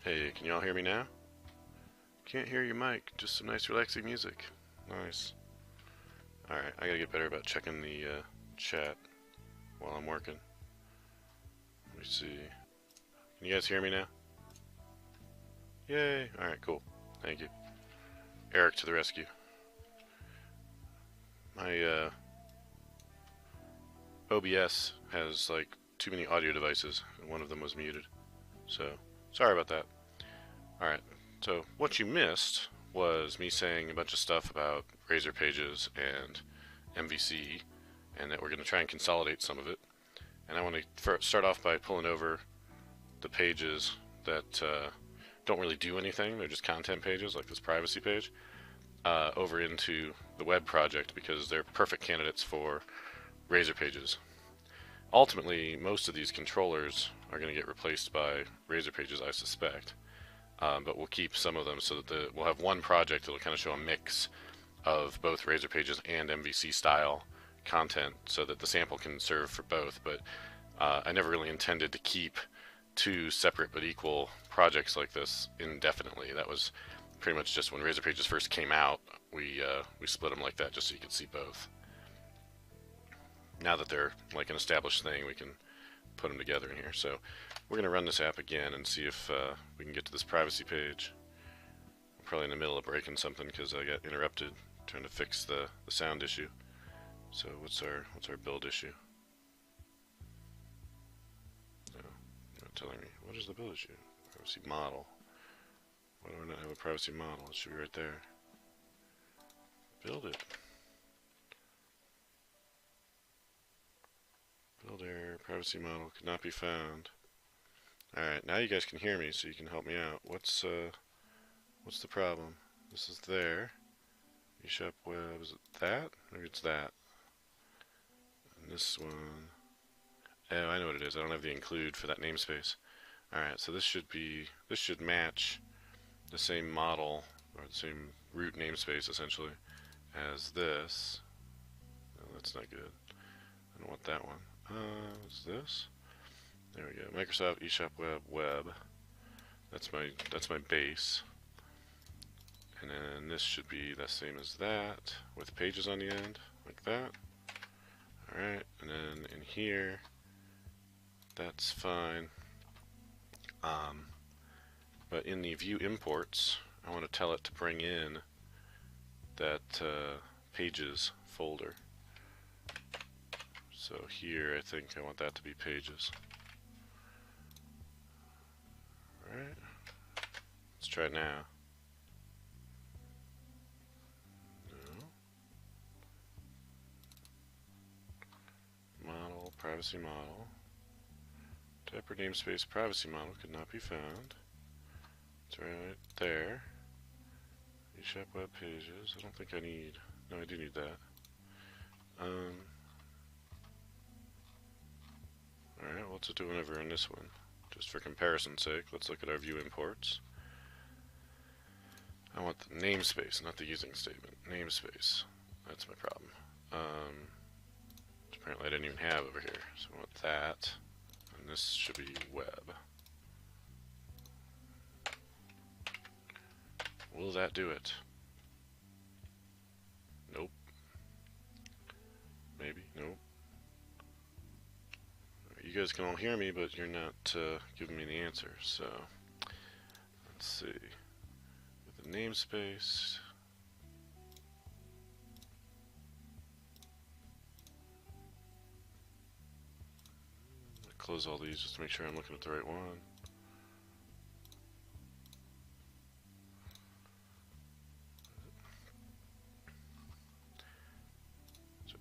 Hey, can y'all hear me now? Can't hear your mic, just some nice relaxing music. Nice. Alright, I gotta get better about checking the chat while I'm working. Let me see. Can you guys hear me now? Yay! Alright, cool. Thank you. Eric to the rescue. My OBS has like too many audio devices, and one of them was muted. So, sorry about that. Alright, so what you missed was me saying a bunch of stuff about Razor Pages and MVC, and that we're going to try and consolidate some of it. And I want to start off by pulling over the pages that don't really do anything, they're just content pages, like this privacy page, over into the web project because they're perfect candidates for Razor Pages. Ultimately, most of these controllers are going to get replaced by Razor Pages, I suspect. But we'll keep some of them so that we'll have one project that'll kind of show a mix of both Razor Pages and MVC style content so that the sample can serve for both. But I never really intended to keep two separate but equal projects like this indefinitely. That was pretty much just when Razor Pages first came out, we split them like that just so you could see both. Now that they're like an established thing, we can put them together in here. So we're going to run this app again and see if we can get to this privacy page. I'm probably in the middle of breaking something because I got interrupted trying to fix the sound issue. So what's our build issue? No, not telling me. What is the build issue? Privacy model. Why do I not have a privacy model? It should be right there. Build it. Build error, privacy model could not be found. Alright, now you guys can hear me, so you can help me out. What's the problem? This is there. eShopOnWeb, is it that? Maybe it's that. And this one. Oh, I know what it is. I don't have the include for that namespace. Alright, so this should match the same model, or the same root namespace, essentially, as this. No, that's not good. I don't want that one. What's this? There we go. Microsoft eShopOnWeb Web. That's my base. And then this should be the same as that, with pages on the end, like that. Alright, and then in here, that's fine. But in the view imports, I want to tell it to bring in that pages folder. So here, I think I want that to be pages. Alright, let's try now. No. Model, privacy model. Type or namespace privacy model could not be found. It's right there. eShopOnWeb pages. I don't think I need. No, I do need that. Alright, what's it doing over in this one? Just for comparison's sake, let's look at our view imports. I want the namespace, not the using statement. Namespace. That's my problem. Which apparently I didn't even have over here. So I want that. And this should be web. Will that do it? Nope. Maybe. Nope. You guys can all hear me, but you're not giving me the answer. So, let's see. With the namespace. I'll close all these just to make sure I'm looking at the right one.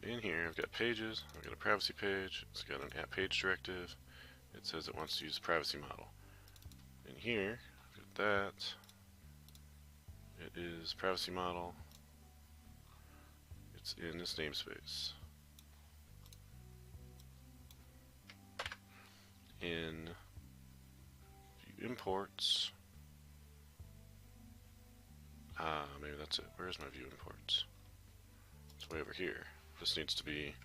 In here, I've got pages, I've got a privacy page, it's got an app page directive, it says it wants to use the privacy model. In here, I've got that, it is privacy model, it's in this namespace. In view imports, maybe that's it. Where's my view imports? It's way over here. This needs to be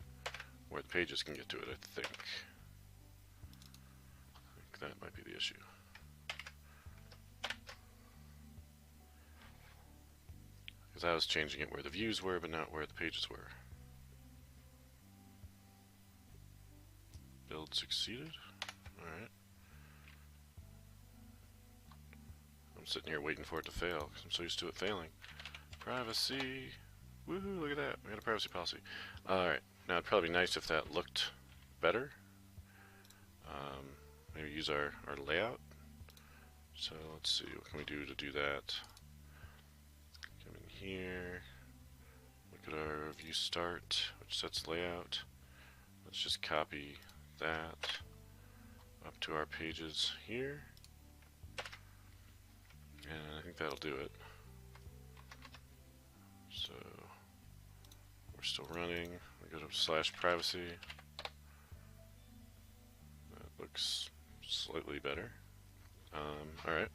where the pages can get to it, I think. That might be the issue. because I was changing it where the views were, but not where the pages were. Build succeeded. Alright. I'm sitting here waiting for it to fail, because I'm so used to it failing. Privacy. Woohoo, look at that. We got a privacy policy. Alright, now it'd probably be nice if that looked better. Maybe use our layout. So let's see, what can we do to do that? Come in here. Look at our view start, which sets layout. Let's just copy that up to our pages here. And I think that'll do it. So we're still running. We go to /privacy. That looks slightly better. Alright.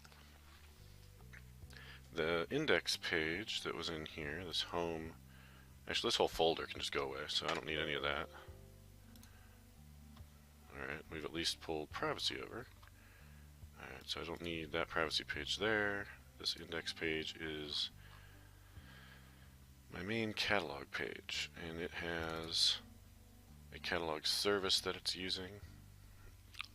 The index page that was in here, this home, actually this whole folder can just go away, so I don't need any of that. Alright, we've at least pulled privacy over. Alright, so I don't need that privacy page there. This index page is my main catalog page, and it has a catalog service that it's using.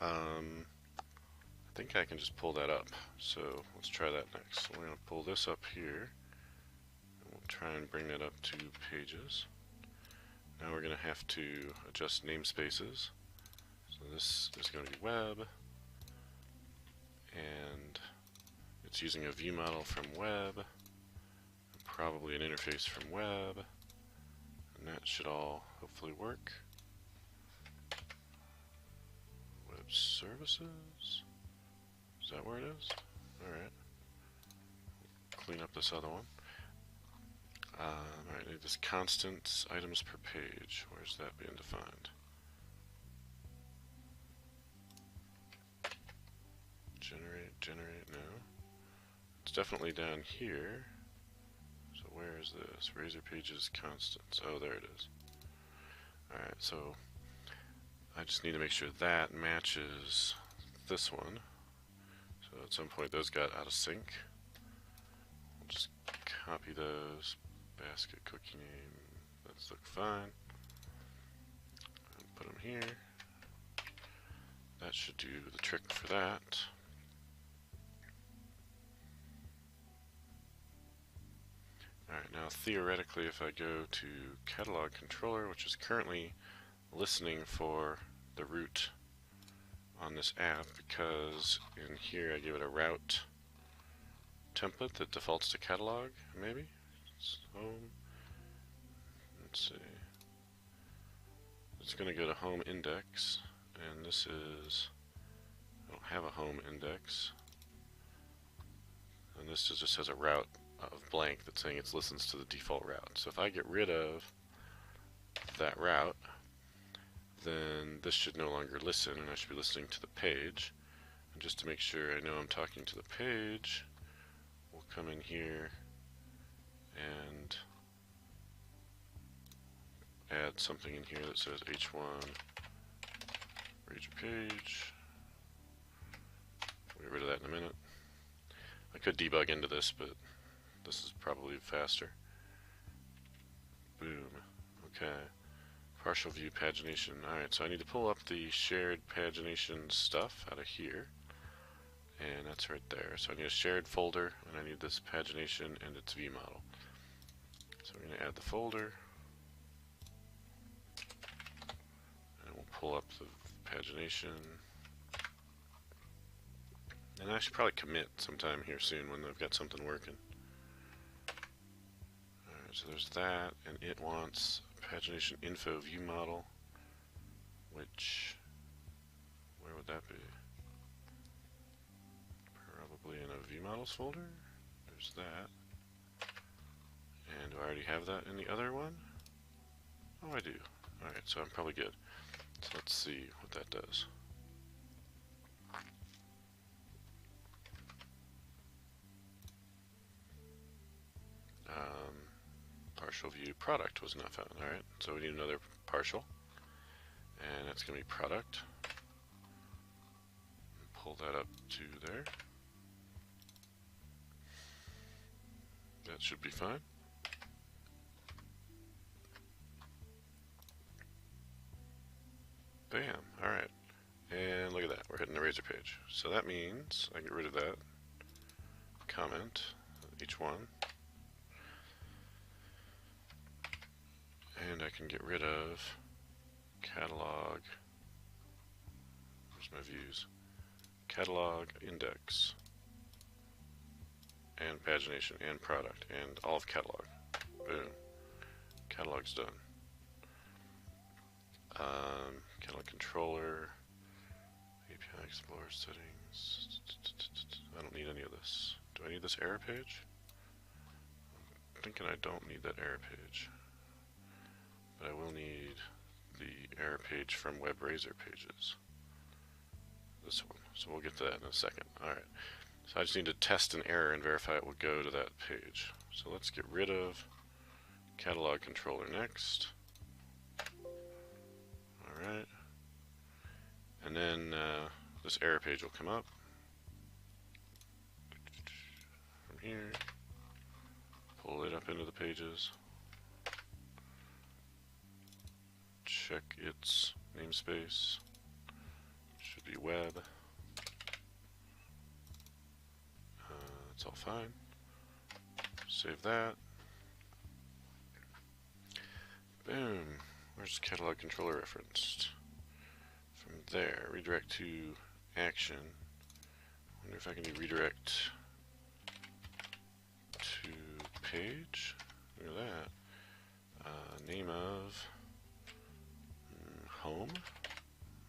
I think I can just pull that up, so let's try that next. So we're going to pull this up here, and we'll try and bring that up to pages. Now we're going to have to adjust namespaces. So this is going to be web, and it's using a view model from web, and probably an interface from web, and that should all hopefully work. Web services. Is that where it is? Alright. Clean up this other one. Alright, I need this constant items per page. Where's that being defined? Generate, no. It's definitely down here. So where is this? Razor pages constants. Oh, there it is. Alright, so I just need to make sure that matches this one. So at some point those got out of sync. We'll just copy those. Basket cookie name. That's look fine. And put them here. That should do the trick for that. Alright, now theoretically if I go to catalog controller, which is currently listening for the route on this app, because in here I give it a route template that defaults to catalog, maybe? So, let's see. It's going to go to home index, and this is, I don't have a home index, and this just has a route of blank that's saying it listens to the default route. So if I get rid of that route, then this should no longer listen, and I should be listening to the page. And just to make sure I know I'm talking to the page, we'll come in here and add something in here that says H1 read your page. We'll get rid of that in a minute. I could debug into this, but this is probably faster. Boom. Okay. Partial view pagination. Alright, so I need to pull up the shared pagination stuff out of here. And that's right there. So I need a shared folder, and I need this pagination and its view model. So we're going to add the folder. And we'll pull up the pagination. And I should probably commit sometime here soon when I've got something working. Alright, so there's that, and it wants pagination info view model, which, where would that be? Probably in a view models folder. There's that. And do I already have that in the other one? Oh, I do. Alright, so I'm probably good. So let's see what that does. Partial view product was not found. Alright, so we need another partial, and that's going to be product. Pull that up to there. That should be fine. Bam. Alright. And look at that. We're hitting the razor page. So that means I get rid of that comment, each one. And I can get rid of catalog. Where's my views? Catalog, index, and pagination, and product, and all of catalog. Boom. Catalog's done. Catalog controller, API Explorer settings. I don't need any of this. Do I need this error page? I'm thinking I don't need that error page. But I will need the error page from WebRazor pages. This one. So we'll get to that in a second. Alright. So I just need to test an error and verify it will go to that page. So let's get rid of catalog controller next. Alright. And then this error page will come up from here. Pull it up into the pages. Check its namespace. Should be web. It's all fine. Save that. Boom. Where's the catalog controller referenced? From there, redirect to action. Wonder if I can do redirect to page. Look at that. Name of home.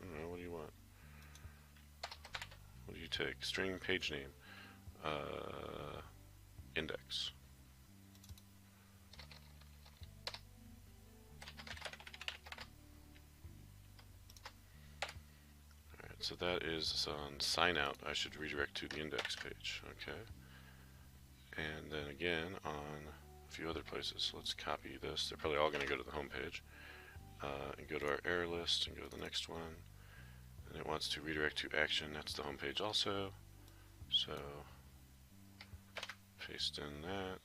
I don't know. What do you want? What do you take? String page name. Index. Alright, so that is on sign out. I should redirect to the index page. Okay. And then again on a few other places. Let's copy this. They're probably all going to go to the home page. And go to our error list and go to the next one. And it wants to redirect to action. That's the home page also. So paste in that.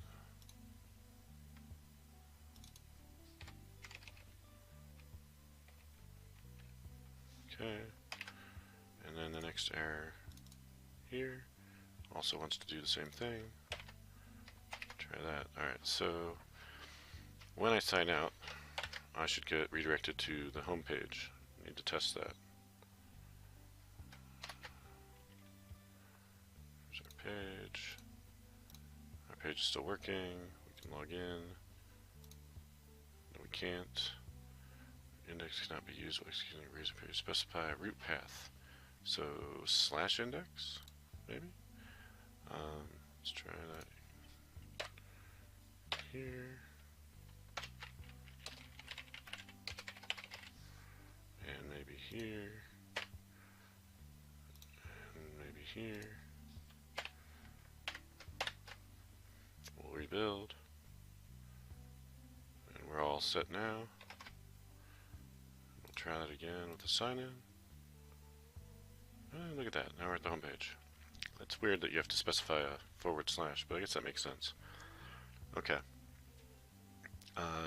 Okay. And then the next error here also wants to do the same thing. Try that. Alright, so when I sign out, I should get redirected to the home page. I need to test that. Here's our page. Our page is still working. We can log in. No, we can't. Index cannot be used while executing a razor page. Specify a route path. So /index, maybe? Let's try that here. And maybe here. And maybe here. We'll rebuild. And we're all set now. We'll try that again with the sign in. Look at that, now we're at the home page. That's weird that you have to specify a /, but I guess that makes sense. Okay.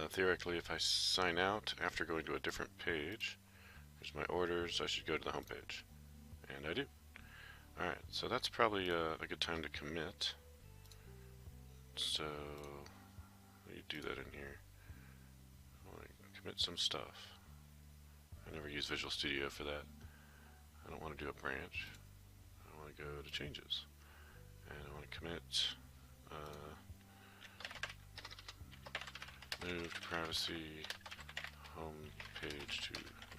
Theoretically, if I sign out after going to a different page, here's my orders, I should go to the home page. And I do. Alright, so that's probably a good time to commit. So, you do that in here. I want to commit some stuff. I never use Visual Studio for that. I don't want to do a branch. I want to go to changes. And I want to commit move to privacy home page to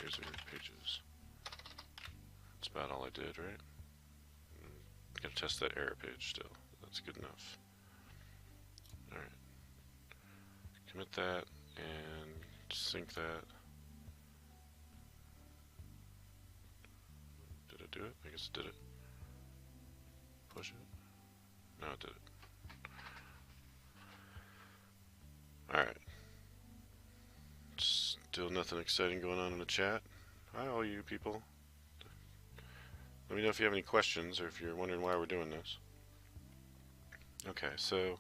razor pages. That's about all I did, right? Gotta test that error page still. That's good enough. Alright. Commit that and sync that. Did it do it? I guess it did it. Push it. No, it did it. Alright. Still nothing exciting going on in the chat. Hi all you people. Let me know if you have any questions or if you're wondering why we're doing this. Okay, so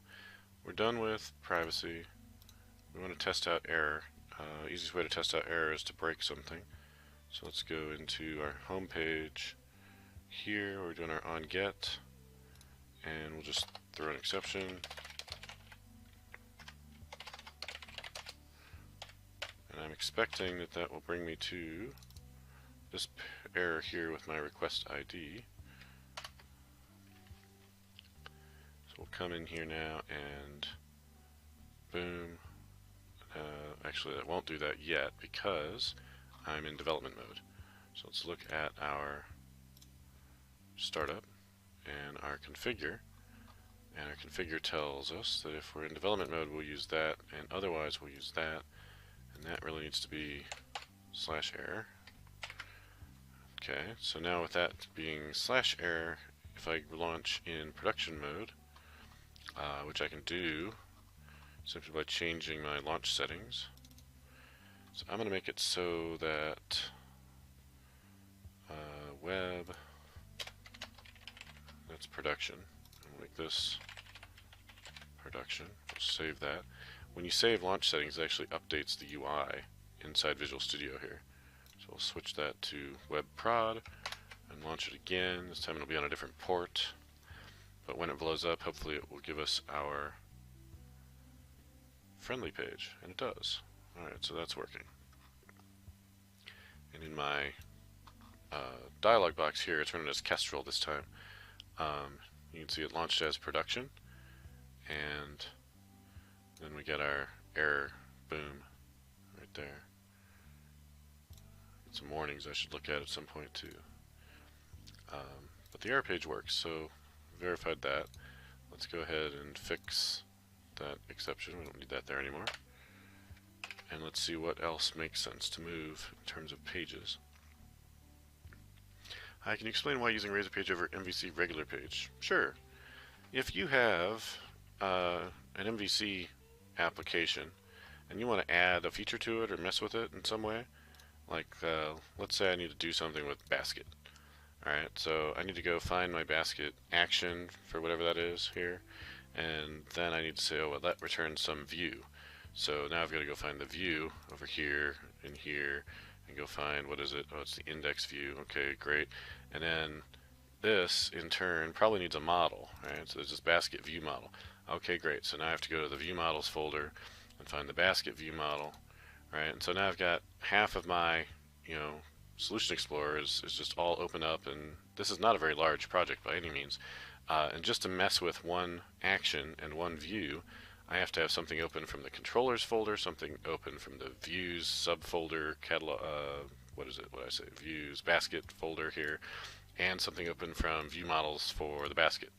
we're done with privacy. We want to test out error. Easiest way to test out error is to break something. So let's go into our home page. Here we're doing our onGet, and we'll just throw an exception. And I'm expecting that that will bring me to this error here with my request ID. So we'll come in here now and boom. Actually, that won't do that yet because I'm in development mode. So let's look at our startup and our configure. And our configure tells us that if we're in development mode, we'll use that, and otherwise we'll use that. And that really needs to be /error. Okay, so now with that being /error, if I launch in production mode, which I can do simply by changing my launch settings. So I'm going to make it so that web, that's production. I'll make this production. We'll save that. When you save launch settings, it actually updates the UI inside Visual Studio here. So we'll switch that to web prod and launch it again. This time it'll be on a different port. But when it blows up, hopefully it will give us our friendly page, and it does. Alright, so that's working. And in my dialog box here, it's running as Kestrel this time. You can see it launched as production, and then we get our error, boom, right there. Some warnings I should look at some point too. But the error page works, so verified that. Let's go ahead and fix that exception. We don't need that there anymore. And let's see what else makes sense to move in terms of pages. Hi, can you explain why using Razor Page over MVC regular page? Sure. If you have an MVC application and you want to add a feature to it or mess with it in some way, like let's say I need to do something with basket. Alright, so I need to go find my basket action for whatever that is here, and then I need to say, oh, well, that returns some view. So now I've got to go find the view over here and here, and go find, what is it? Oh, it's the index view. Okay, great. And then this, in turn, probably needs a model, right? So there's this basket view model. Okay, great. So now I have to go to the view models folder and find the basket view model, right? And so now I've got half of my, Solution Explorer is just all open up, and this is not a very large project by any means. And just to mess with one action and one view, I have to have something open from the controllers folder, something open from the views subfolder, catalog, views basket folder here, and something open from view models for the basket.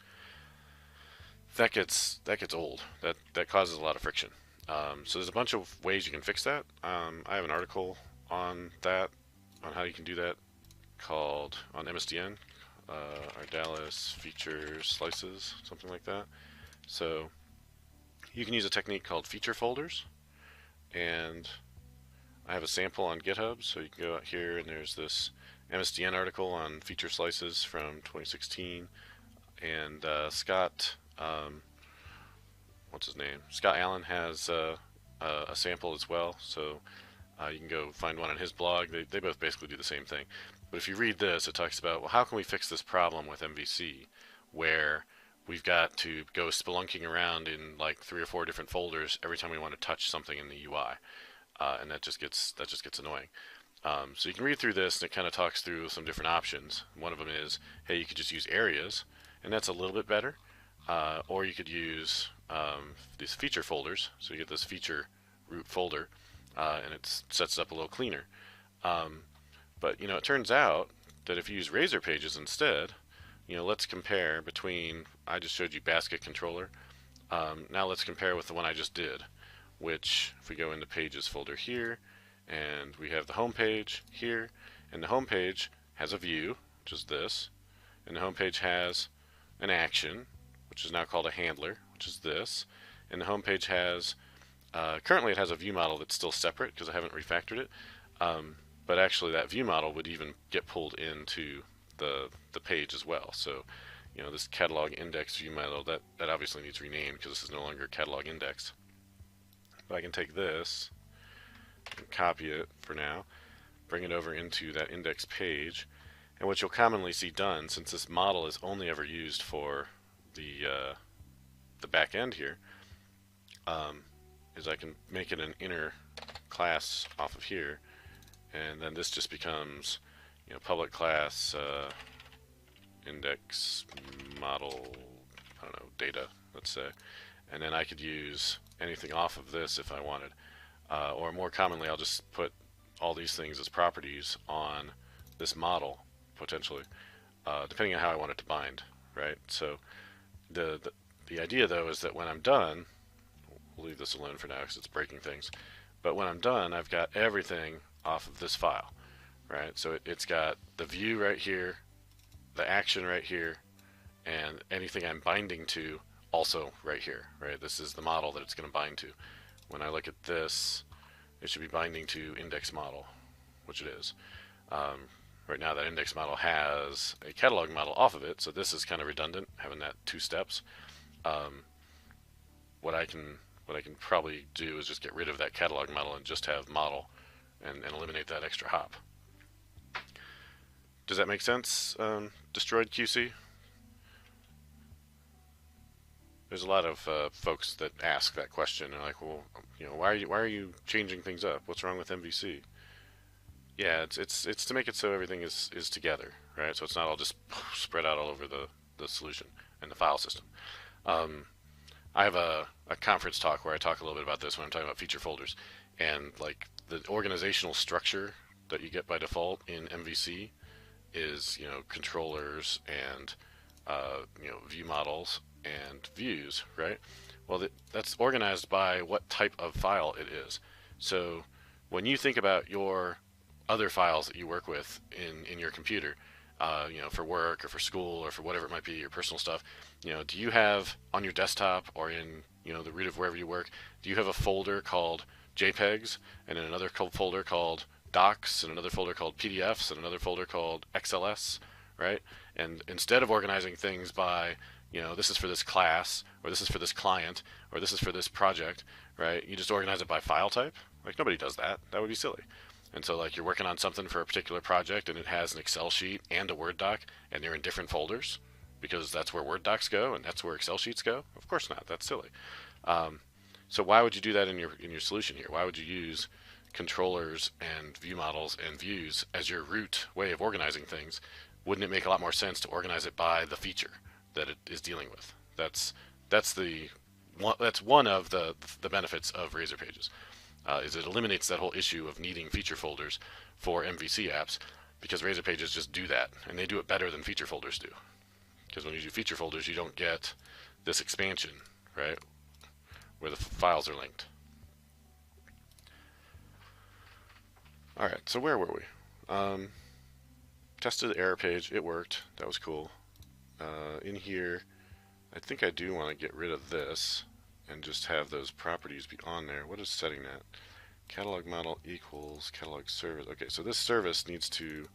That gets old. That causes a lot of friction. So there's a bunch of ways you can fix that. I have an article on that, on how you can do that, called on MSDN, Ardalis feature slices, something like that. So you can use a technique called feature folders, and I have a sample on GitHub, so you can go out here and there's this MSDN article on feature slices from 2016, and Scott, what's his name? Scott Allen has a sample as well, so you can go find one on his blog. They both basically do the same thing. But if you read this, it talks about, well, how can we fix this problem with MVC where we've got to go spelunking around in like 3 or 4 different folders every time we want to touch something in the UI, and that just gets annoying. So you can read through this, and it kind of talks through some different options. One of them is, hey, you could just use areas, and that's a little bit better. Or you could use these feature folders, so you get this feature root folder, and it sets it up a little cleaner. But it turns out that if you use Razor Pages instead, let's compare between, I just showed you basket controller. Now let's compare with the one I just did, which if we go into pages folder here, and we have the home page here, and the home page has a view, which is this, and the home page has an action, which is now called a handler, which is this, and the home page has, currently it has a view model that's still separate because I haven't refactored it, but actually that view model would even get pulled into the page as well. So this catalog index view model, that obviously needs renamed because this is no longer catalog index. But I can take this and copy it for now, bring it over into that index page, and what you'll commonly see done, since this model is only ever used for the back end here, is I can make it an inner class off of here, and then this just becomes, you know, public class index model, I don't know, data, let's say, and then I could use anything off of this if I wanted, or more commonly I'll just put all these things as properties on this model potentially, depending on how I want it to bind, right? So the idea though is that when I'm done, we'll leave this alone for now because it's breaking things, but when I'm done I've got everything off of this file, right? So it's got the view right here, the action right here, and anything I'm binding to also right here, right? This is the model that it's going to bind to. When I look at this, it should be binding to index model, which it is. Right now that index model has a catalog model off of it, so this is kind of redundant, having that 2 steps. What I can probably do is just get rid of that catalog model and just have model and eliminate that extra hop. Does that make sense, Destroyed QC? There's a lot of folks that ask that question. They're like, well, you know, why are you changing things up? What's wrong with MVC? Yeah, it's to make it so everything is together, right? So it's not all just spread out all over the solution and the file system. I have a conference talk where I talk a little bit about this when I'm talking about feature folders, and like the organizational structure that you get by default in MVC is, you know, controllers and you know, view models and views, right? Well, that's organized by what type of file it is. So when you think about your other files that you work with in your computer, you know, for work or for school or for whatever it might be, your personal stuff, you know, do you have on your desktop or in, you know, the root of wherever you work, do you have a folder called JPEGs and then another folder called docs and another folder called PDFs and another folder called XLS, right? And instead of organizing things by, you know, this is for this class, or this is for this client, or this is for this project, right? You just organize it by file type. Like, nobody does that. That would be silly. And so, like, you're working on something for a particular project and it has an Excel sheet and a Word doc, and they're in different folders because that's where Word docs go and that's where Excel sheets go. Of course not. That's silly. So why would you do that in your solution here? Why would you use controllers and view models and views as your root way of organizing things? Wouldn't it make a lot more sense to organize it by the feature that it is dealing with? That's one of the benefits of Razor Pages, is it eliminates that whole issue of needing feature folders for MVC apps, because Razor Pages just do that, and they do it better than feature folders do. Because when you do feature folders, you don't get this expansion, right, where the files are linked. All right, so where were we? Tested the error page. It worked. That was cool. In here, I think I do want to get rid of this and just have those properties be on there. What is setting that? Catalog model equals catalog service. Okay, so this service needs to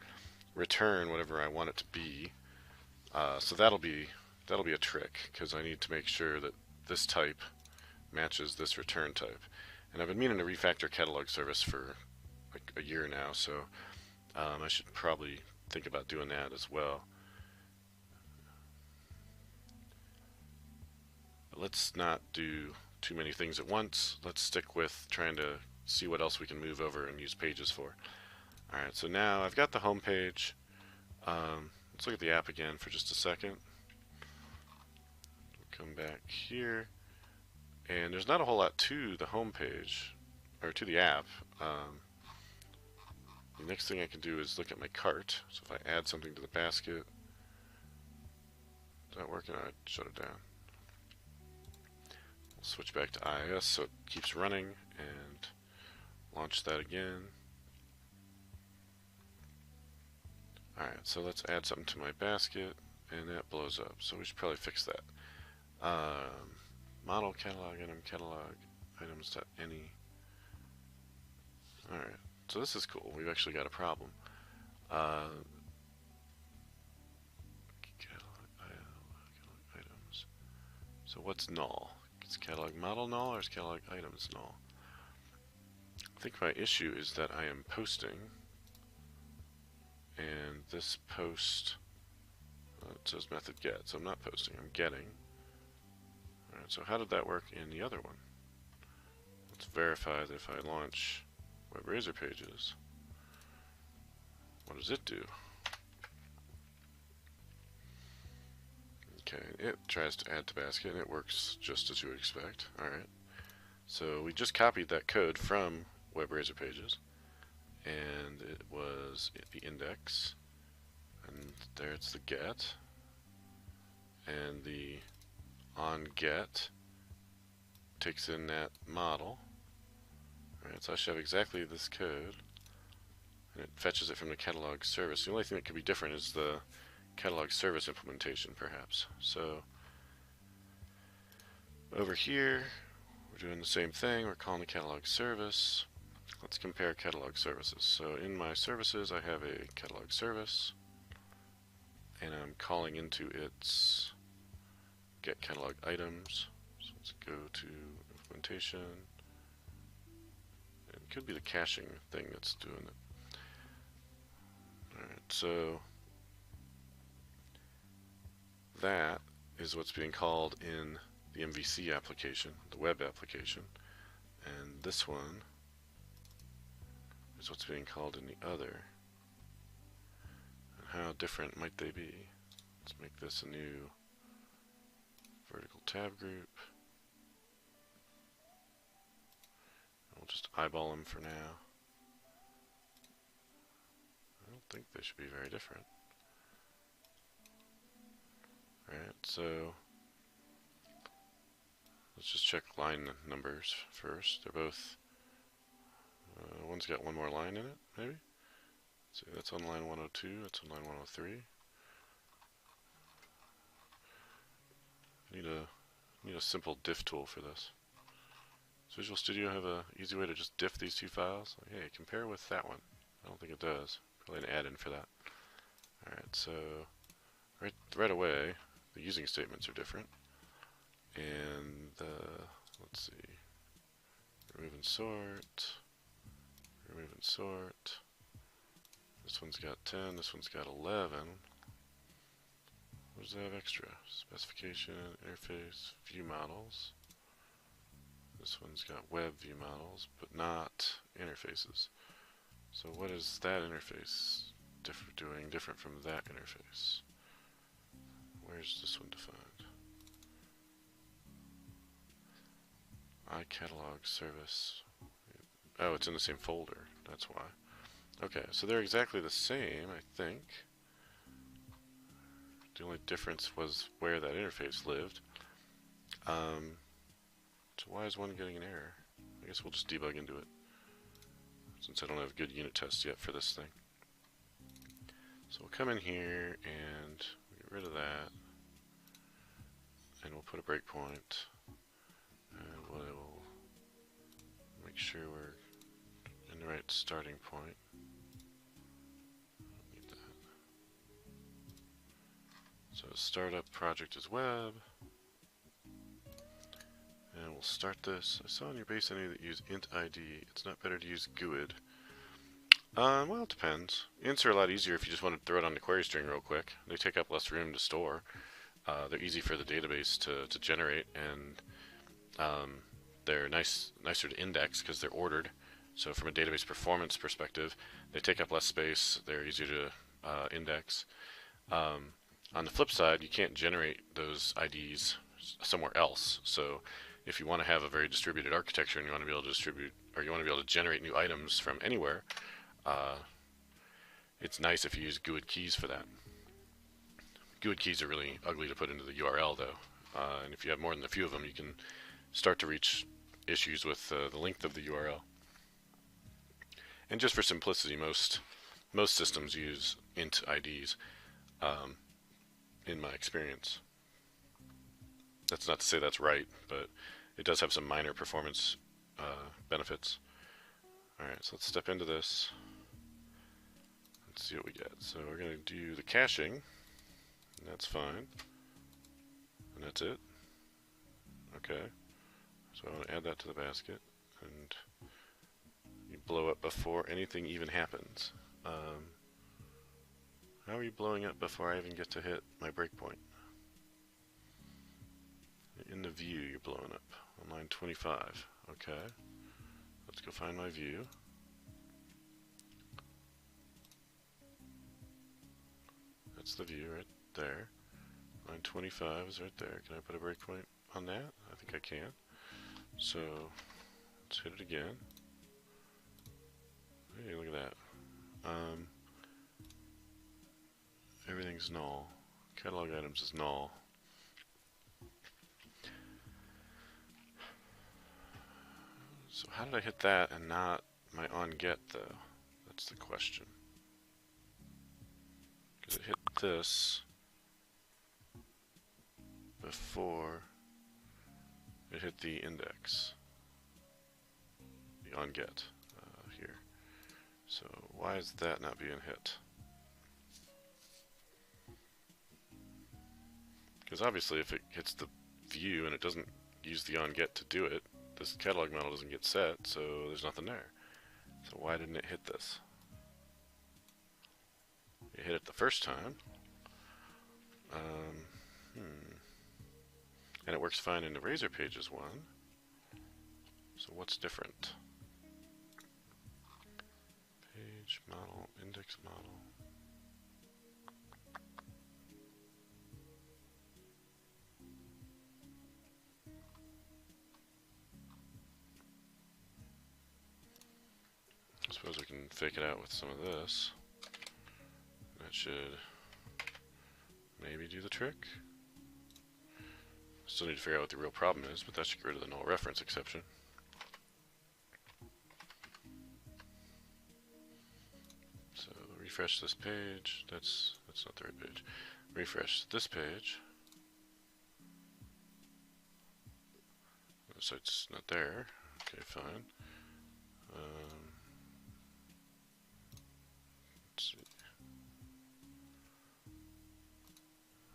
return whatever I want it to be. So that'll be a trick, because I need to make sure that this type matches this return type. And I've been meaning to refactor catalog service for like a year now, so I should probably think about doing that as well. But let's not do too many things at once. Let's stick with trying to see what else we can move over and use pages for. Alright, so now I've got the home page. Let's look at the app again for just a second. Come back here, and there's not a whole lot to the home page, or to the app. The next thing I can do is look at my cart. So if I add something to the basket, is that working? I'd shut it down. We'll switch back to IIS so it keeps running, and launch that again. Alright, so let's add something to my basket, and that blows up. So we should probably fix that. Model catalog item items.any. Alright, so this is cool. We've actually got a problem. Catalog items. So what's null? Is catalog model null or is catalog items null? I think my issue is that I am posting and this post, it says method get, so I'm not posting, I'm getting. Alright, so how did that work in the other one? Let's verify that if I launch WebRaiser Pages, what does it do? Okay, it tries to add to basket, and it works just as you would expect. Alright, so we just copied that code from WebRaiser Pages, and it was the index, and there it's the get, and the onGet takes in that model. Alright, so I should have exactly this code, and it fetches it from the catalog service. The only thing that could be different is the catalog service implementation, perhaps. So over here, we're doing the same thing. We're calling the catalog service. Let's compare catalog services. So in my services, I have a catalog service, and I'm calling into its get catalog items. So let's go to implementation. It could be the caching thing that's doing it. Alright, so that is what's being called in the MVC application, the web application, and this one is what's being called in the other. And how different might they be? Let's make this a new vertical tab group. We'll just eyeball them for now. I don't think they should be very different. Alright, so let's just check line numbers first. They're both, one's got one more line in it, maybe? See, that's on line 102, that's on line 103. Need a simple diff tool for this. Does Visual Studio have an easy way to just diff these two files? Like, hey, compare with that one. I don't think it does. Probably an add-in for that. Alright, so right away, the using statements are different. And let's see. Remove and sort. Remove and sort. This one's got 10, this one's got 11. What does that have extra? Specification, interface, view models. This one's got web view models, but not interfaces. So what is that interface doing different from that interface? Where's this one defined? iCatalog service. Oh, it's in the same folder. That's why. Okay, so they're exactly the same, I think. The only difference was where that interface lived. So why is one getting an error? I guess we'll just debug into it, since I don't have good unit tests yet for this thing. So we'll come in here and get rid of that, and we'll put a breakpoint, and we'll make sure we're in the right starting point. Need that. So startup project is web. And we'll start this. I saw in your base entity that you use int ID. It's not better to use GUID. Well, it depends. Ints are a lot easier if you just want to throw it on the query string real quick. They take up less room to store. They're easy for the database to generate, and they're nicer to index because they're ordered. So from a database performance perspective, they take up less space. They're easier to index. On the flip side, you can't generate those IDs somewhere else. So if you want to have a very distributed architecture and you want to be able to distribute, or you want to be able to generate new items from anywhere, it's nice if you use GUID keys for that. GUID keys are really ugly to put into the URL though, and if you have more than a few of them, you can start to reach issues with the length of the URL. And just for simplicity, most systems use int IDs, in my experience. That's not to say that's right, but it does have some minor performance benefits. Alright, so let's step into this. Let's see what we get. So we're going to do the caching, and that's fine. And that's it. Okay. So I want to add that to the basket, and you blow up before anything even happens. How are you blowing up before I even get to hit my breakpoint? In the view, you're blowing up. On line 25. Okay. Let's go find my view. That's the view right there. Line 25 is right there. Can I put a breakpoint on that? I think I can. So, let's hit it again. Hey, look at that. Everything's null. Catalog items is null. So how did I hit that and not my onGet though? That's the question. Because it hit this before it hit the index, the onGet here. So why is that not being hit? Because obviously if it hits the view and it doesn't use the onGet to do it, this catalog model doesn't get set, so there's nothing there. So why didn't it hit this? It hit it the first time. And it works fine in the Razor Pages one. So what's different? Page model, index model. I suppose we can fake it out with some of this. That should maybe do the trick. Still need to figure out what the real problem is, but that should get rid of the null reference exception. So refresh this page. That's not the right page. Refresh this page. So it's not there. Okay, fine. Let's see.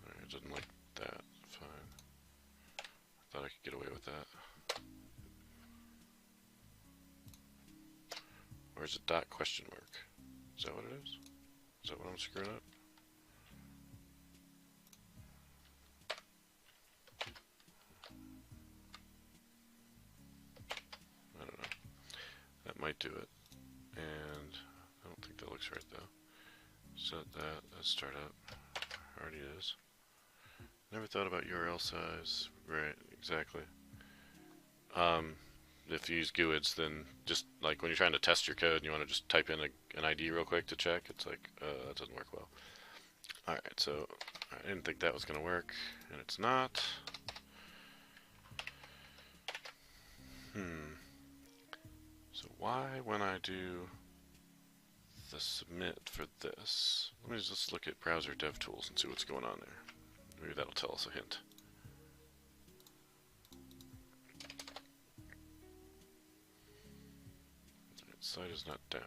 Alright, it doesn't like that. Fine. I thought I could get away with that. Or is it dot question mark? Is that what it is? Is that what I'm screwing up? I don't know. That might do it. And I don't think that looks right though. Set that, let's start up. Already is. Never thought about URL size. Right, exactly. If you use GUIDs, then just like when you're trying to test your code and you want to just type in an ID real quick to check, it's like, that doesn't work well. Alright, so I didn't think that was going to work, and it's not. So why, when I do the submit for this, let me just look at browser dev tools and see what's going on there. Maybe that'll tell us a hint. Site is not down.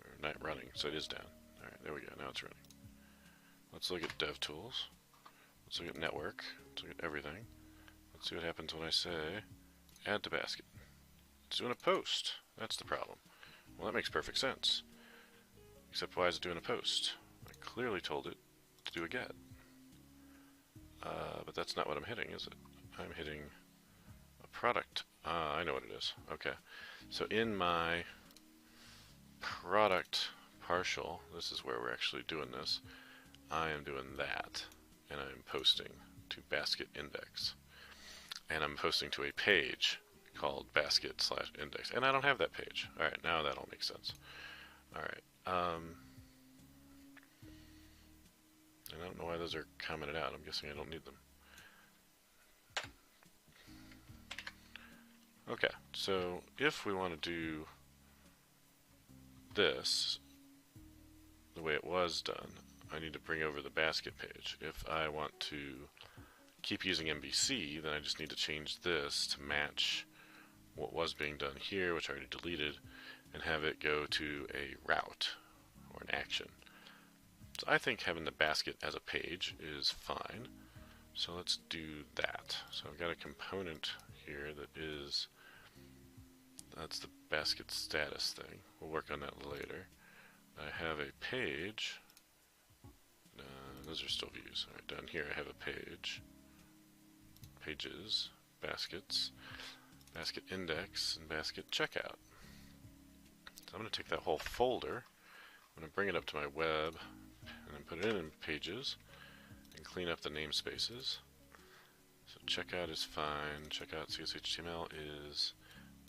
Or not running, so it is down. Alright, there we go, now it's running. Let's look at dev tools. Let's look at network. Let's look at everything. Let's see what happens when I say add to basket. It's doing a post. That's the problem. Well, that makes perfect sense. Except why is it doing a post? I clearly told it to do a get. But that's not what I'm hitting, is it? I'm hitting a product. I know what it is. Okay. So in my product partial, this is where we're actually doing this, I am doing that, and I'm posting to basket index. And I'm posting to a page called basket/index. And I don't have that page. Alright, now that all makes sense. Alright. And I don't know why those are commented out. I'm guessing I don't need them. Okay, so if we want to do this the way it was done, I need to bring over the basket page. If I want to keep using MVC, then I just need to change this to match what was being done here, which I already deleted, and have it go to a route or an action. So I think having the basket as a page is fine. So let's do that. So I've got a component here that is, that's the basket status thing. We'll work on that later. I have a page. Those are still views. Alright, down here I have a page. Pages, baskets, basket index, and basket checkout. So I'm going to take that whole folder, I'm going to bring it up to my web, and then put it in pages, and clean up the namespaces. So checkout is fine, checkout CSHTML is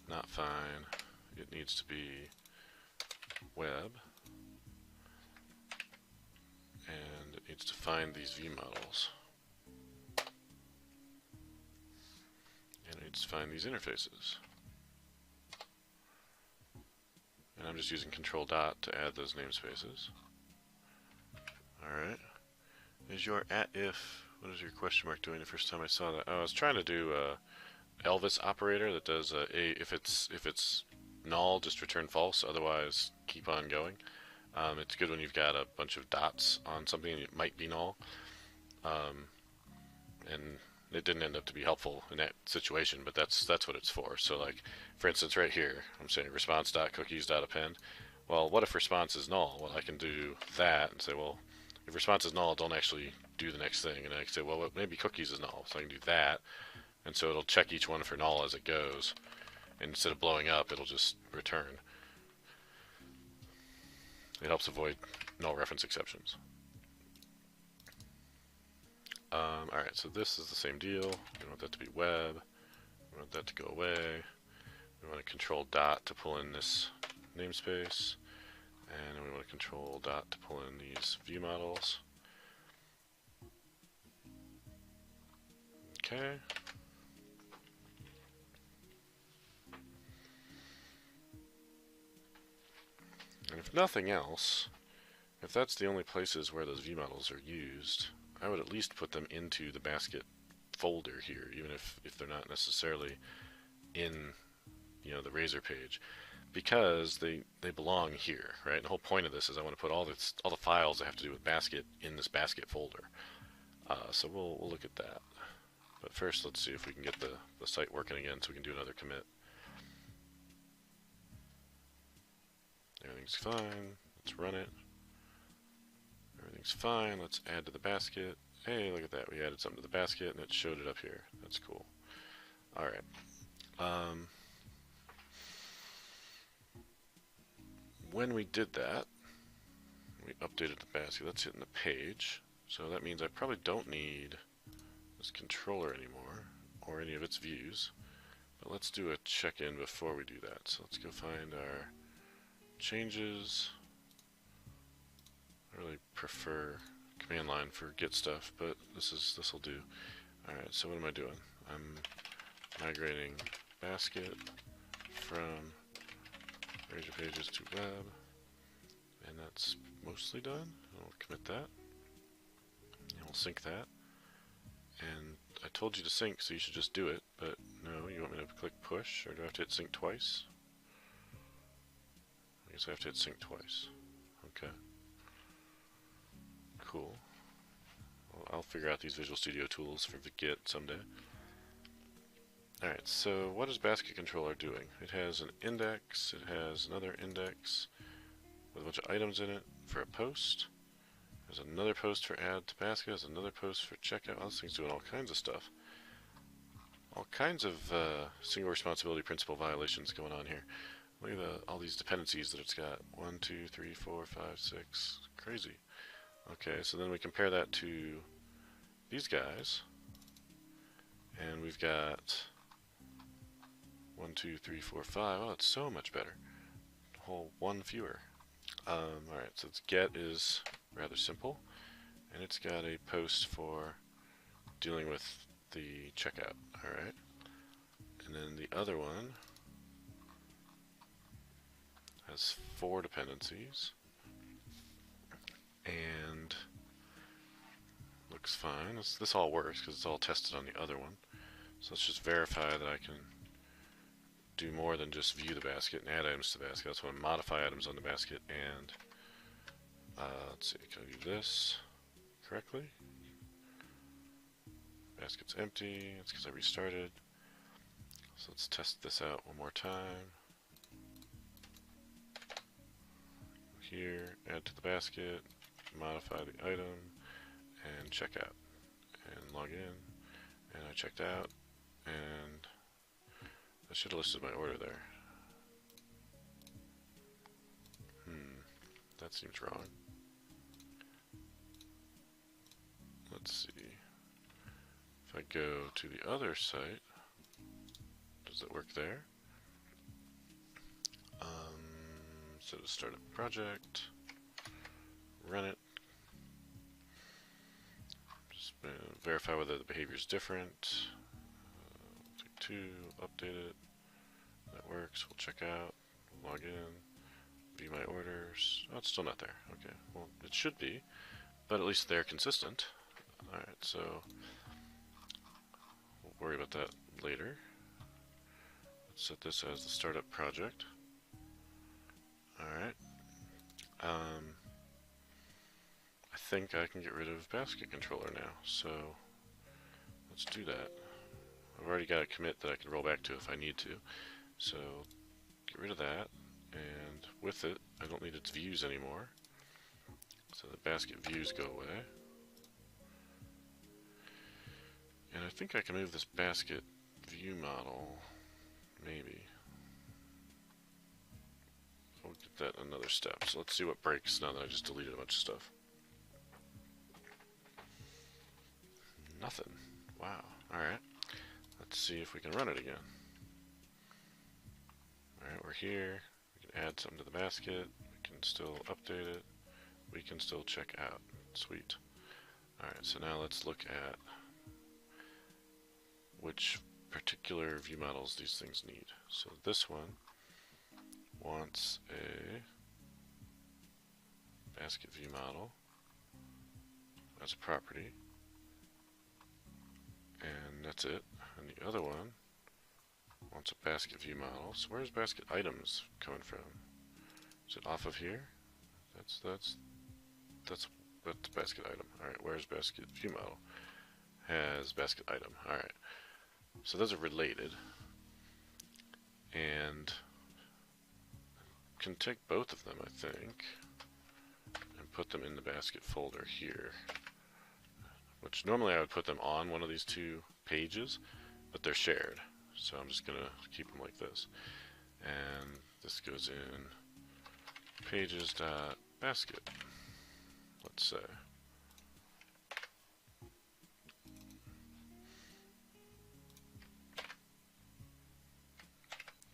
not fine, it needs to be web, and it needs to find these view models. And it needs to find these interfaces. And I'm just using Control Dot to add those namespaces. Alright. Is your @if, what is your question mark doing the first time I saw that? Oh, I was trying to do Elvis operator that does if it's null, just return false, otherwise keep on going. It's good when you've got a bunch of dots on something and it might be null. And it didn't end up to be helpful in that situation, but that's what it's for. So like, for instance, right here, I'm saying response.cookies.append. Well, what if response is null? Well, I can do that and say, well, if response is null, don't actually do the next thing. And I can say, well, maybe cookies is null, so I can do that. And so it'll check each one for null as it goes. And instead of blowing up, it'll just return. It helps avoid null reference exceptions. Alright, so this is the same deal. We want that to be web. We want that to go away. We want to Control Dot to pull in this namespace. And then we want to Control Dot to pull in these view models. Okay. And if nothing else, if that's the only places where those view models are used, I would at least put them into the basket folder here, even if they're not necessarily in, the Razor page, because they belong here, right? And the whole point of this is I want to put all the files that have to do with basket in this basket folder. So we'll look at that. But first, let's see if we can get the site working again, so we can do another commit. Everything's fine. Let's run it. Everything's fine. Let's add to the basket. Hey, look at that. We added something to the basket and it showed it up here. That's cool. Alright. When we did that, we updated the basket. That's hitting the page. So that means I probably don't need this controller anymore, or any of its views. But let's do a check-in before we do that. So let's go find our changes. I really prefer command line for get stuff, but this'll do. Alright, so what am I doing? I'm migrating basket from Razor Pages to web, and that's mostly done. I'll commit that, and we'll sync that. And I told you to sync, so you should just do it, but no, you want me to click push, or do I have to hit sync twice? I guess I have to hit sync twice. Okay. Cool. Well, I'll figure out these Visual Studio tools for the Git someday. Alright, so what is Basket Controller doing? It has an index, it has another index with a bunch of items in it for a post. There's another post for add to basket, there's another post for checkout. Well, this thing's doing all kinds of stuff. All kinds of single responsibility principle violations going on here. Look at all these dependencies that it's got. 1, 2, 3, 4, 5, 6. Crazy. Okay, so then we compare that to these guys, and we've got 1, 2, 3, 4, 5. Oh, it's so much better. A whole one fewer. Alright, so its get is rather simple, and it's got a post for dealing with the checkout. Alright, and then the other one has 4 dependencies, and looks fine. This all works because it's all tested on the other one. So let's just verify that I can do more than just view the basket and add items to the basket. That's when I modify items on the basket, and let's see, can I do this correctly? Basket's empty. It's because I restarted. So let's test this out one more time. here, add to the basket, modify the item, and check out. And log in, and I checked out, and I should have listed my order there. That seems wrong. Let's see. If I go to the other site, does it work there? So to start a project, run it, just verify whether the behavior is different. Take 2, update it. That works. We'll check out, log in, view my orders. Oh, it's still not there. Okay, well, it should be, but at least they're consistent. Alright, so we'll worry about that later. Let's set this as the startup project. Alright. I think I can get rid of basket controller now, so let's do that. I've already got a commit that I can roll back to if I need to, so get rid of that, and with it, I don't need its views anymore, so the basket views go away. And I think I can move this basket view model, maybe. We'll get that another step. So let's see what breaks now that I just deleted a bunch of stuff. Nothing. Wow. Alright. Let's see if we can run it again. Alright, we're here. We can add something to the basket. We can still update it. We can still check out. Sweet. Alright, so now let's look at which particular view models these things need. So this one wants a basket view model as a property, and that's it. And the other one wants a basket view model. So where's basket items coming from? Is it off of here? That's basket item. Alright, where's basket view model? Has basket item. Alright. So those are related. And can take both of them, I think, and put them in the basket folder here, which normally I would put them on one of these 2 pages, but they're shared, so I'm just gonna keep them like this. And this goes in pages.basket, let's say.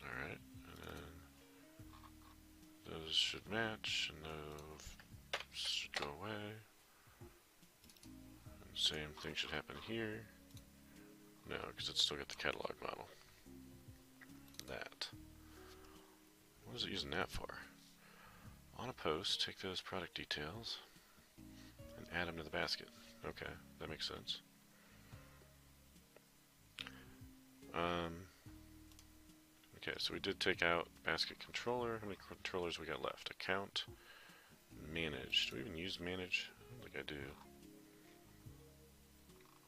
Alright, and then those should match, and those should go away. And same thing should happen here. No, because it's still got the catalog model. That. What is it using that for? On a post, take those product details and add them to the basket. Okay, that makes sense. Okay, so we did take out basket controller. How many controllers we got left? Account, manage. Do we even use manage? I don't think I do.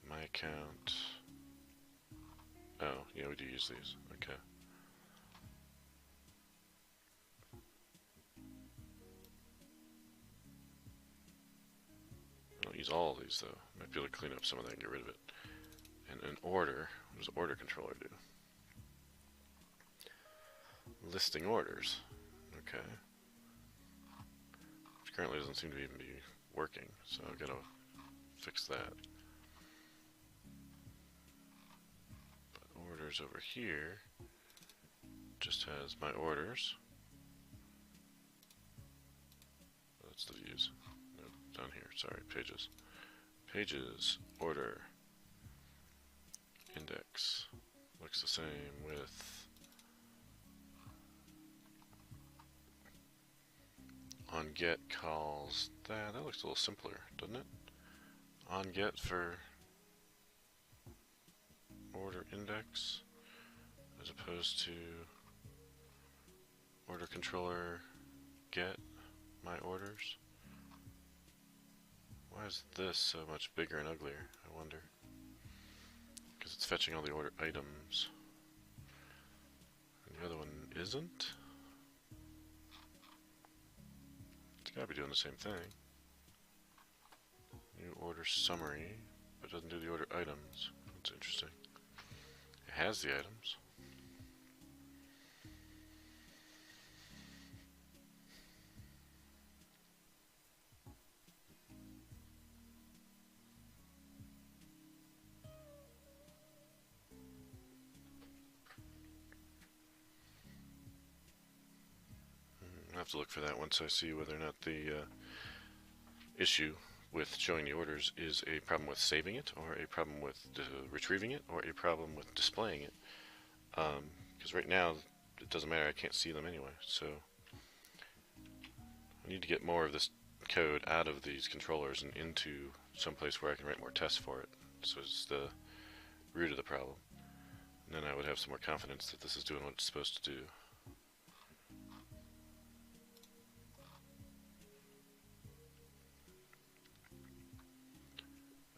My account. Oh, yeah, we do use these. Okay. I don't use all of these though. Might be able to clean up some of that and get rid of it. And an order. What does order controller do? Listing orders. Okay. Which currently doesn't seem to even be working, so I've got to fix that. But orders over here just has my orders. That's the views. No, down here. Sorry, pages. Pages, order, index. Looks the same with on get calls. That looks a little simpler, doesn't it? On get for order index as opposed to order controller get my orders. Why is this so much bigger and uglier, I wonder? Because it's fetching all the order items. And the other one isn't? It's gotta be doing the same thing. New order summary, but it doesn't do the order items. That's interesting. It has the items. I'll have to look for that once I see whether or not the issue with showing the orders is a problem with saving it, or a problem with retrieving it, or a problem with displaying it. Because right now, it doesn't matter, I can't see them anyway, so I need to get more of this code out of these controllers and into some place where I can write more tests for it. So it's the root of the problem. And then I would have some more confidence that this is doing what it's supposed to do.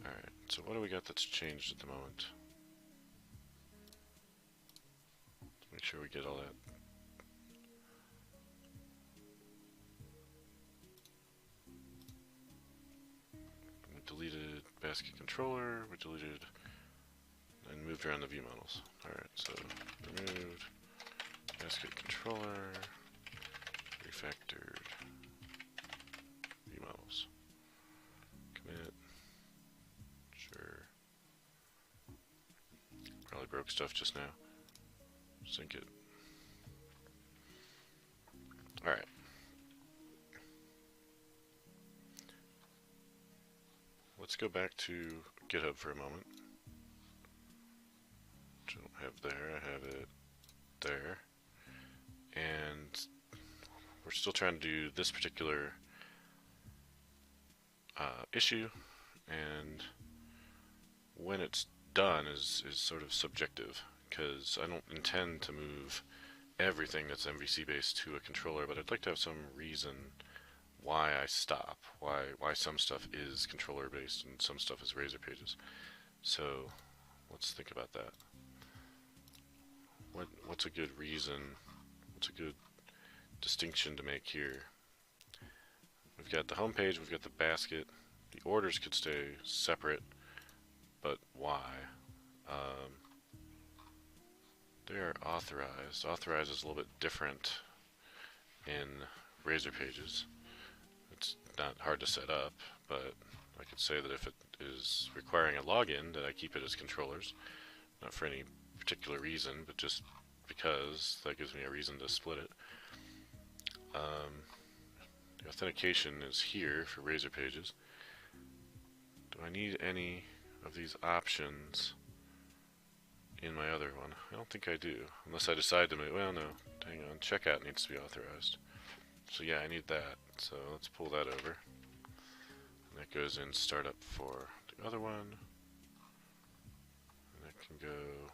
Alright, so what do we got that's changed at the moment? Let's make sure we get all that. We deleted basket controller, we deleted and moved around the view models. Alright, so removed basket controller, refactored view models. Commit. Sure. Probably broke stuff just now. Sync it. Alright. Let's go back to GitHub for a moment. Which I don't have there, I have it there. And we're still trying to do this particular issue, and when it's done is sort of subjective, because I don't intend to move everything that's MVC based to a controller, but I'd like to have some reason why I stop, why some stuff is controller based and some stuff is Razor Pages. So let's think about that. What's a good reason? What's a good distinction to make here? We've got the home page, we've got the basket. The orders could stay separate, but why? They are authorized. Authorized is a little bit different in Razor Pages. It's not hard to set up, but I could say that if it is requiring a login, that I keep it as controllers. Not for any particular reason, but just because that gives me a reason to split it. The authentication is here for Razor Pages. Do I need any of these options in my other one? I don't think I do, unless I decide to move. Well, no, hang on, checkout needs to be authorized. So yeah, I need that. So let's pull that over. And that goes in startup for the other one. And that can go.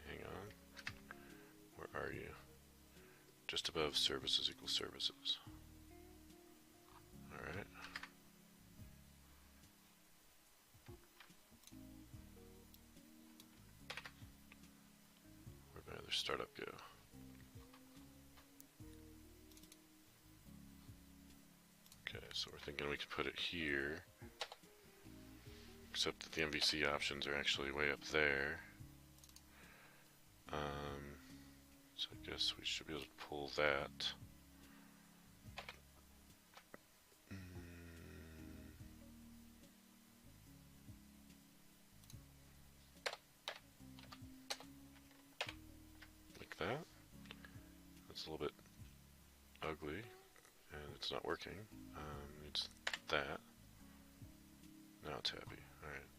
Hang on. Where are you? Just above services equals services. Alright. Where'd my other startup go? Okay, so we're thinking we could put it here, except that the MVC options are actually way up there. So I guess we should be able to pull that. Like that. That's a little bit ugly, and it's not working. Needs that. Now it's happy. Alright.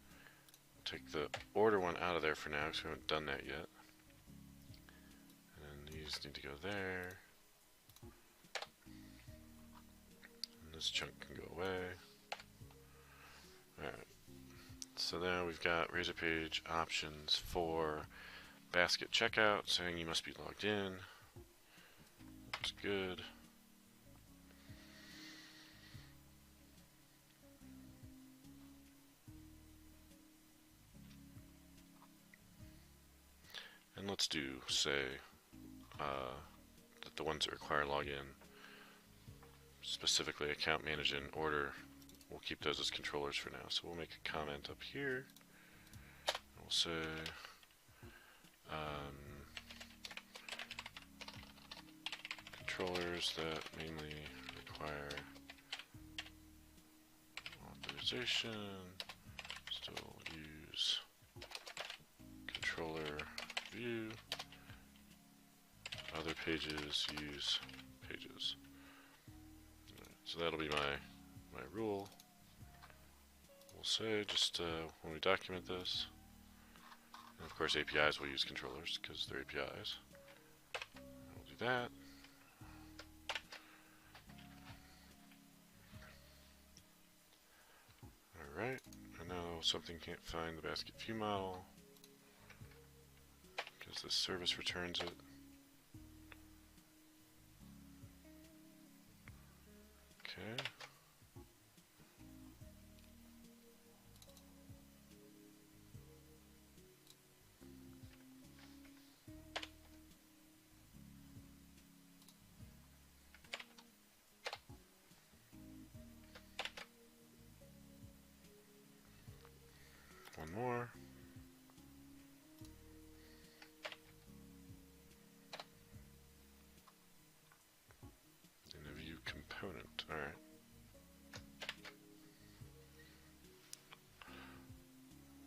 Take the order one out of there for now, because we haven't done that yet. These need to go there. And this chunk can go away. Alright. So now we've got Razor Page options for basket checkout, saying you must be logged in. That's good. And let's do, say, that the ones that require login, specifically account managed in order, we'll keep those as controllers for now. So we'll make a comment up here. We'll say controllers that mainly require authorization still use controller view. Other pages use pages. So that'll be my rule. We'll say just when we document this, and of course APIs will use controllers because they're APIs. We'll do that. Alright, and now something can't find the basket view model because this service returns it. Okay. One more. In a view component. All right.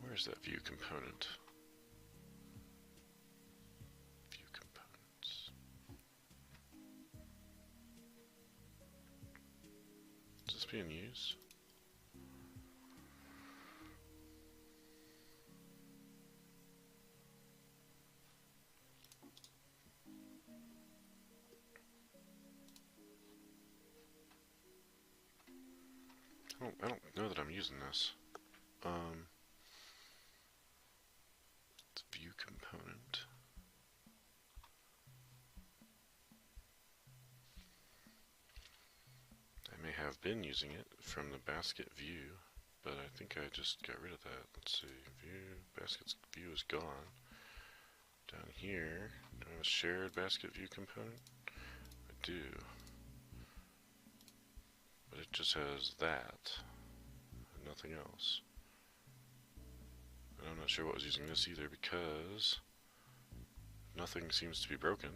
Where's that view component? View components. Is this being used? I don't know that I'm using this. It's view component. I may have been using it from the basket view, but I think I just got rid of that. Let's see, view, basket's view is gone. Down here, do I have a shared basket view component? I do. But it just has that, and nothing else. And I'm not sure what was using this either because nothing seems to be broken.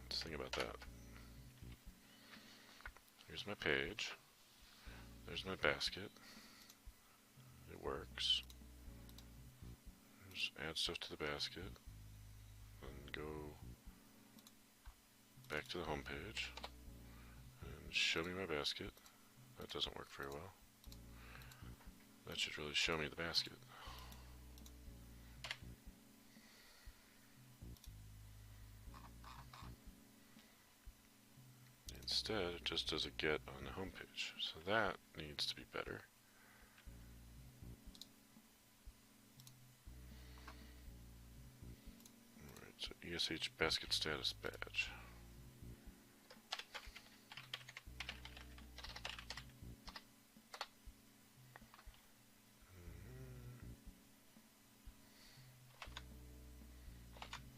Let's think about that. Here's my page. There's my basket. It works. Just add stuff to the basket. And go back to the home page. And show me my basket. That doesn't work very well. That should really show me the basket. Instead, it just does a get on the home page. So that needs to be better. Alright, so ESH basket status badge.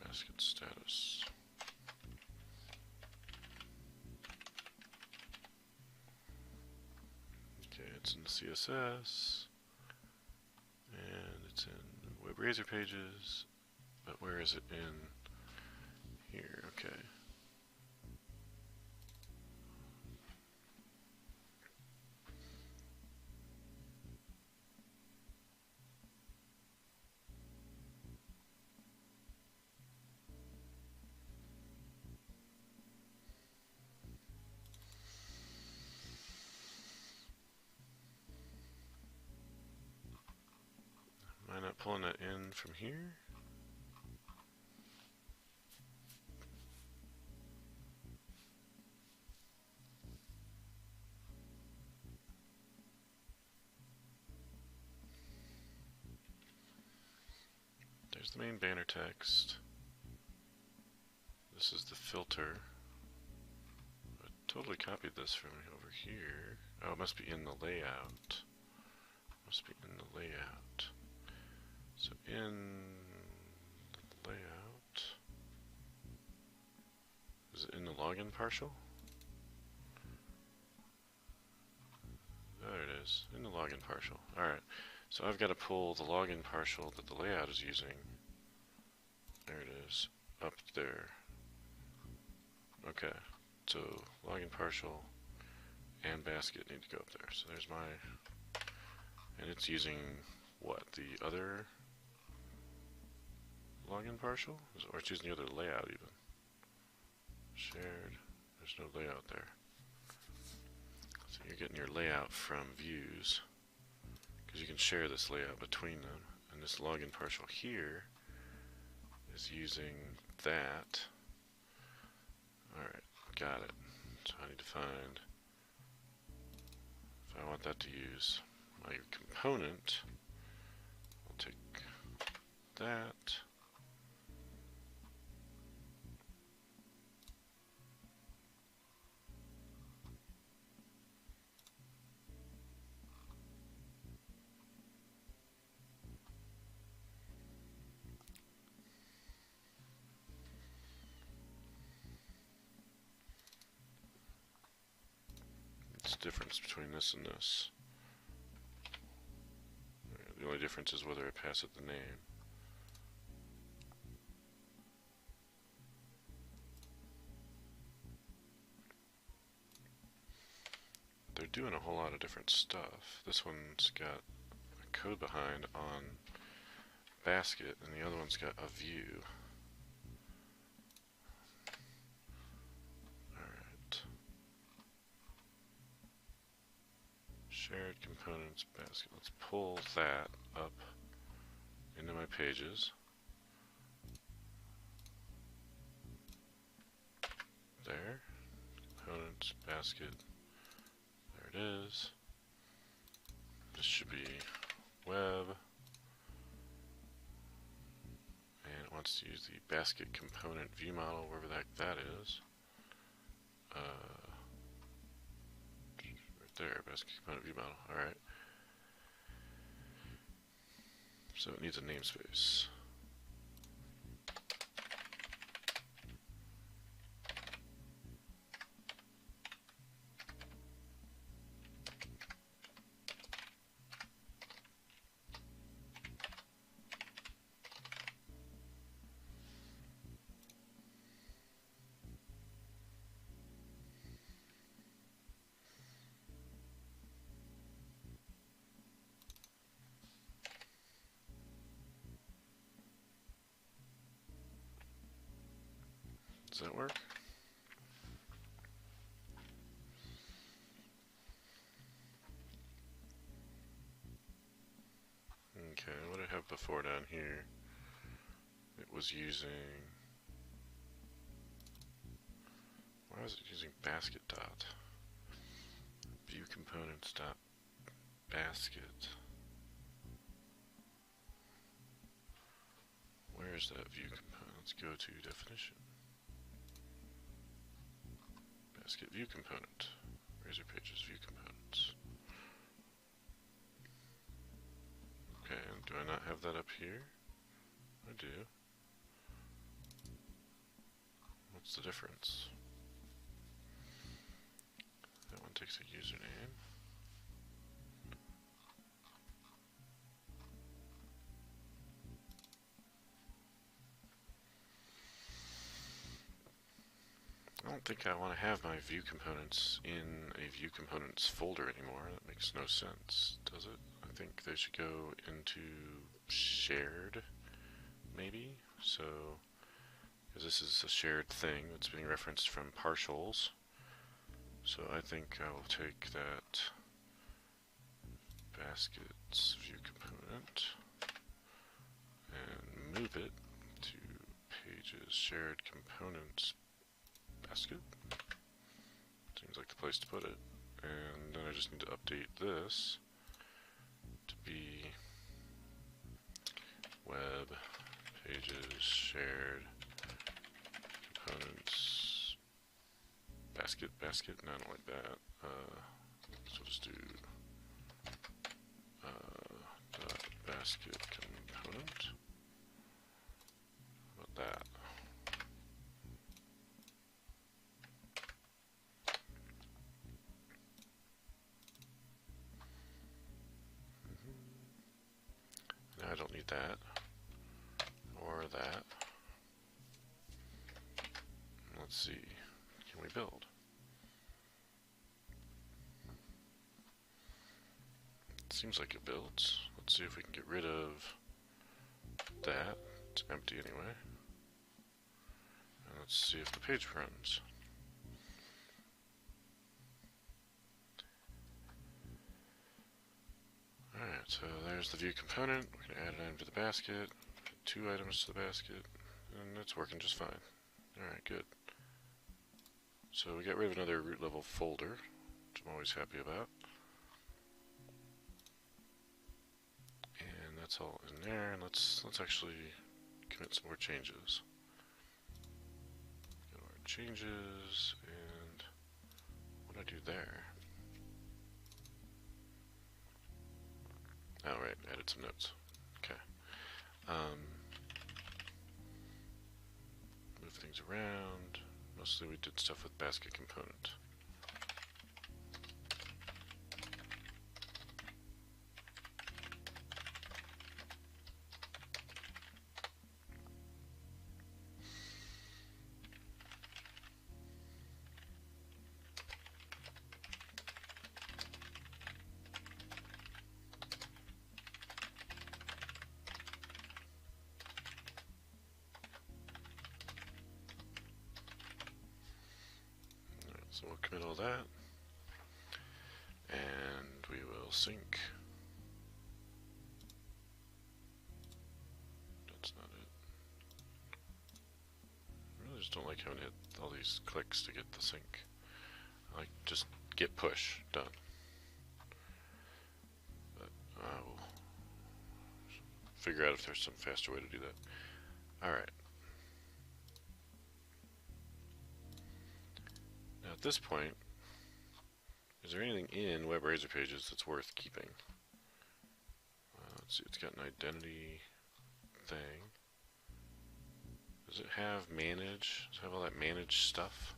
Basket status. Okay, it's in the CSS, and it's in Web Razor Pages, but where is it in here? Okay. Am I not pulling that in from here? There's the main banner text. This is the filter. I totally copied this from over here. Oh, it must be in the layout. Must be in the layout. So in the layout, Is it in the login partial? There it is, in the login partial. Alright, so I've got to pull the login partial that the layout is using. There it is, up there. Okay, so login partial and basket need to go up there. So there's my, and it's using what, the other login partial? Or it's using the other layout even. Shared, there's no layout there. So you're getting your layout from views, because you can share this layout between them. And this login partial here is using that. Alright, got it. So I need to find, if I want that to use my component, I'll take that. Difference between this and this. The only difference is whether I pass it the name. They're doing a whole lot of different stuff. This one's got a code behind on basket, and the other one's got a view. Shared components basket. Let's pull that up into my pages. There. Components basket. There it is. This should be web. And it wants to use the basket component view model, wherever that is. There, basket component view model. Alright. So it needs a namespace. Does that work? Okay, what did I have before down here? It was using... Why was it using basket dot? View components dot basket. Where is that view component? Let's go to definition. Basket view component. Razor Pages view components. Okay, and do I not have that up here? I do. What's the difference? That one takes a username. I don't think I want to have my view components in a view components folder anymore. That makes no sense, does it? I think they should go into shared, maybe? So, because this is a shared thing that's being referenced from partials. So I think I will take that baskets view component and move it to pages shared components basket. Seems like the place to put it. And then I just need to update this to be web pages shared components basket. No, I don't like that. So we'll just do dot basket component. How about that? don't need that. Or that. Let's see. Can we build? Seems like it builds. Let's see if we can get rid of that. It's empty anyway. And let's see if the page runs. Alright, so there's the view component. We're going to add an item to the basket. 2 items to the basket. And it's working just fine. Alright, good. So we got rid of another root level folder, which I'm always happy about. And that's all in there. And let's actually commit some more changes. Go to our changes, and what do I do there? Oh, right, added some notes. Okay. Move things around. Mostly we did stuff with basket component. So we'll commit all that, and we will sync. That's not it. I really just don't like having to hit all these clicks to get the sync. I like just get push, done. But I will figure out if there's some faster way to do that. Alright. At this point, is there anything in Web Razor Pages that's worth keeping? Let's see, it's got an identity thing. Does it have manage? Does it have all that manage stuff?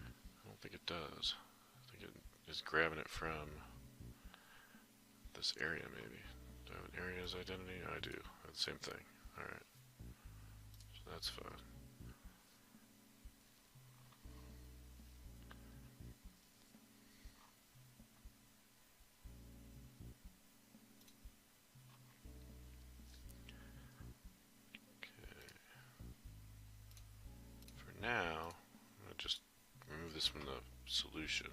I don't think it does. I think it is grabbing it from this area maybe. Do I have an area as identity? I do. I have the same thing. Alright. So that's fine. Now, I'm going to just remove this from the solution.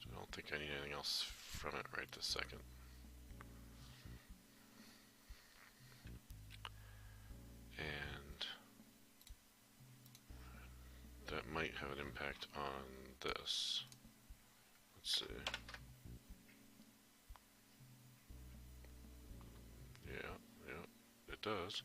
So I don't think I need anything else from it right this second. And that might have an impact on this. Let's see. Yeah, it does.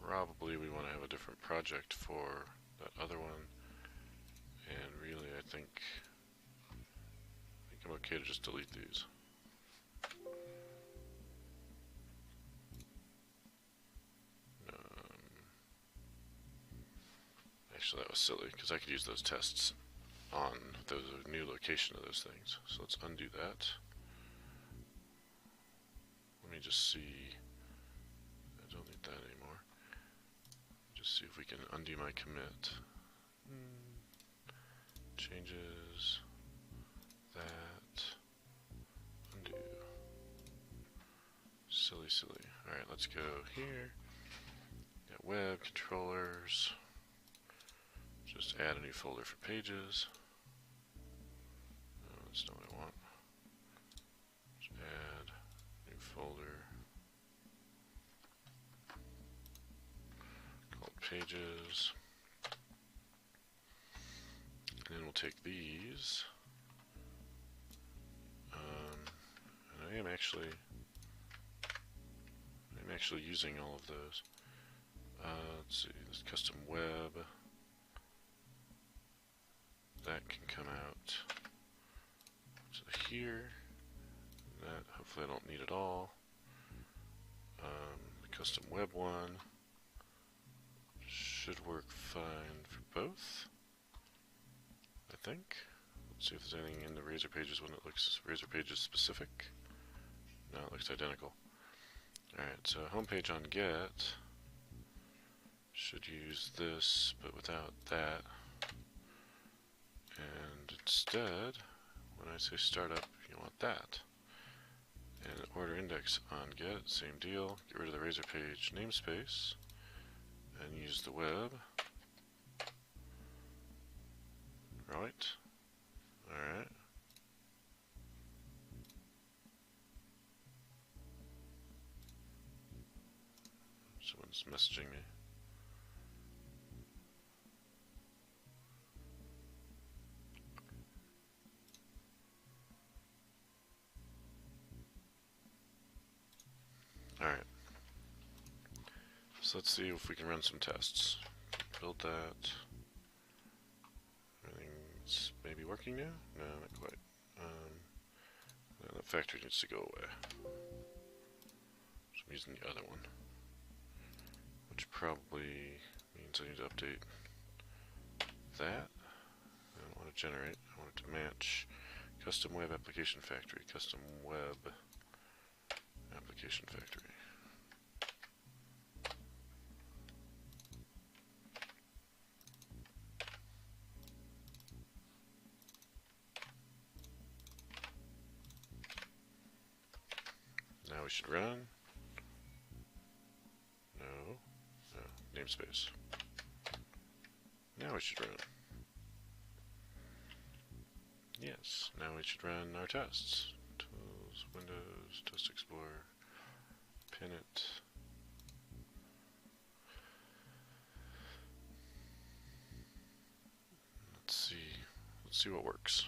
Probably we want to have a different project for that other one, and really I think I'm okay to just delete these. Actually, that was silly because I could use those tests on the new location of those things. So let's undo that. Let me just see. I don't need that anymore. Just see if we can undo my commit. Changes. That. Undo. Silly, silly. Alright, let's go here. Got web, controllers. Just add a new folder for pages. No, that's not what I want. Just add new folder called pages. And then we'll take these. And I am actually using all of those. Let's see, this custom web. That can come out to here. That hopefully I don't need at all. The custom web one. should work fine for both, I think. Let's see if there's anything in the Razor Pages when it looks Razor Pages specific. No, it looks identical. Alright, so homepage on get should use this, but without that. And instead, when I say startup, you want that. And order index on get, same deal. Get rid of the Razor Page namespace and use the web. Right. Alright. Someone's messaging me. Alright. So let's see if we can run some tests. Build that. Everything's maybe working now? No, not quite. The factory needs to go away. So I'm using the other one. Which probably means I need to update that. I don't want to generate, I want it to match custom web application factory, custom web application factory. Now we should run. No, namespace. Now we should run. Yes, now we should run our tests. Tools, Windows, Test Explorer, pin it. Let's see what works.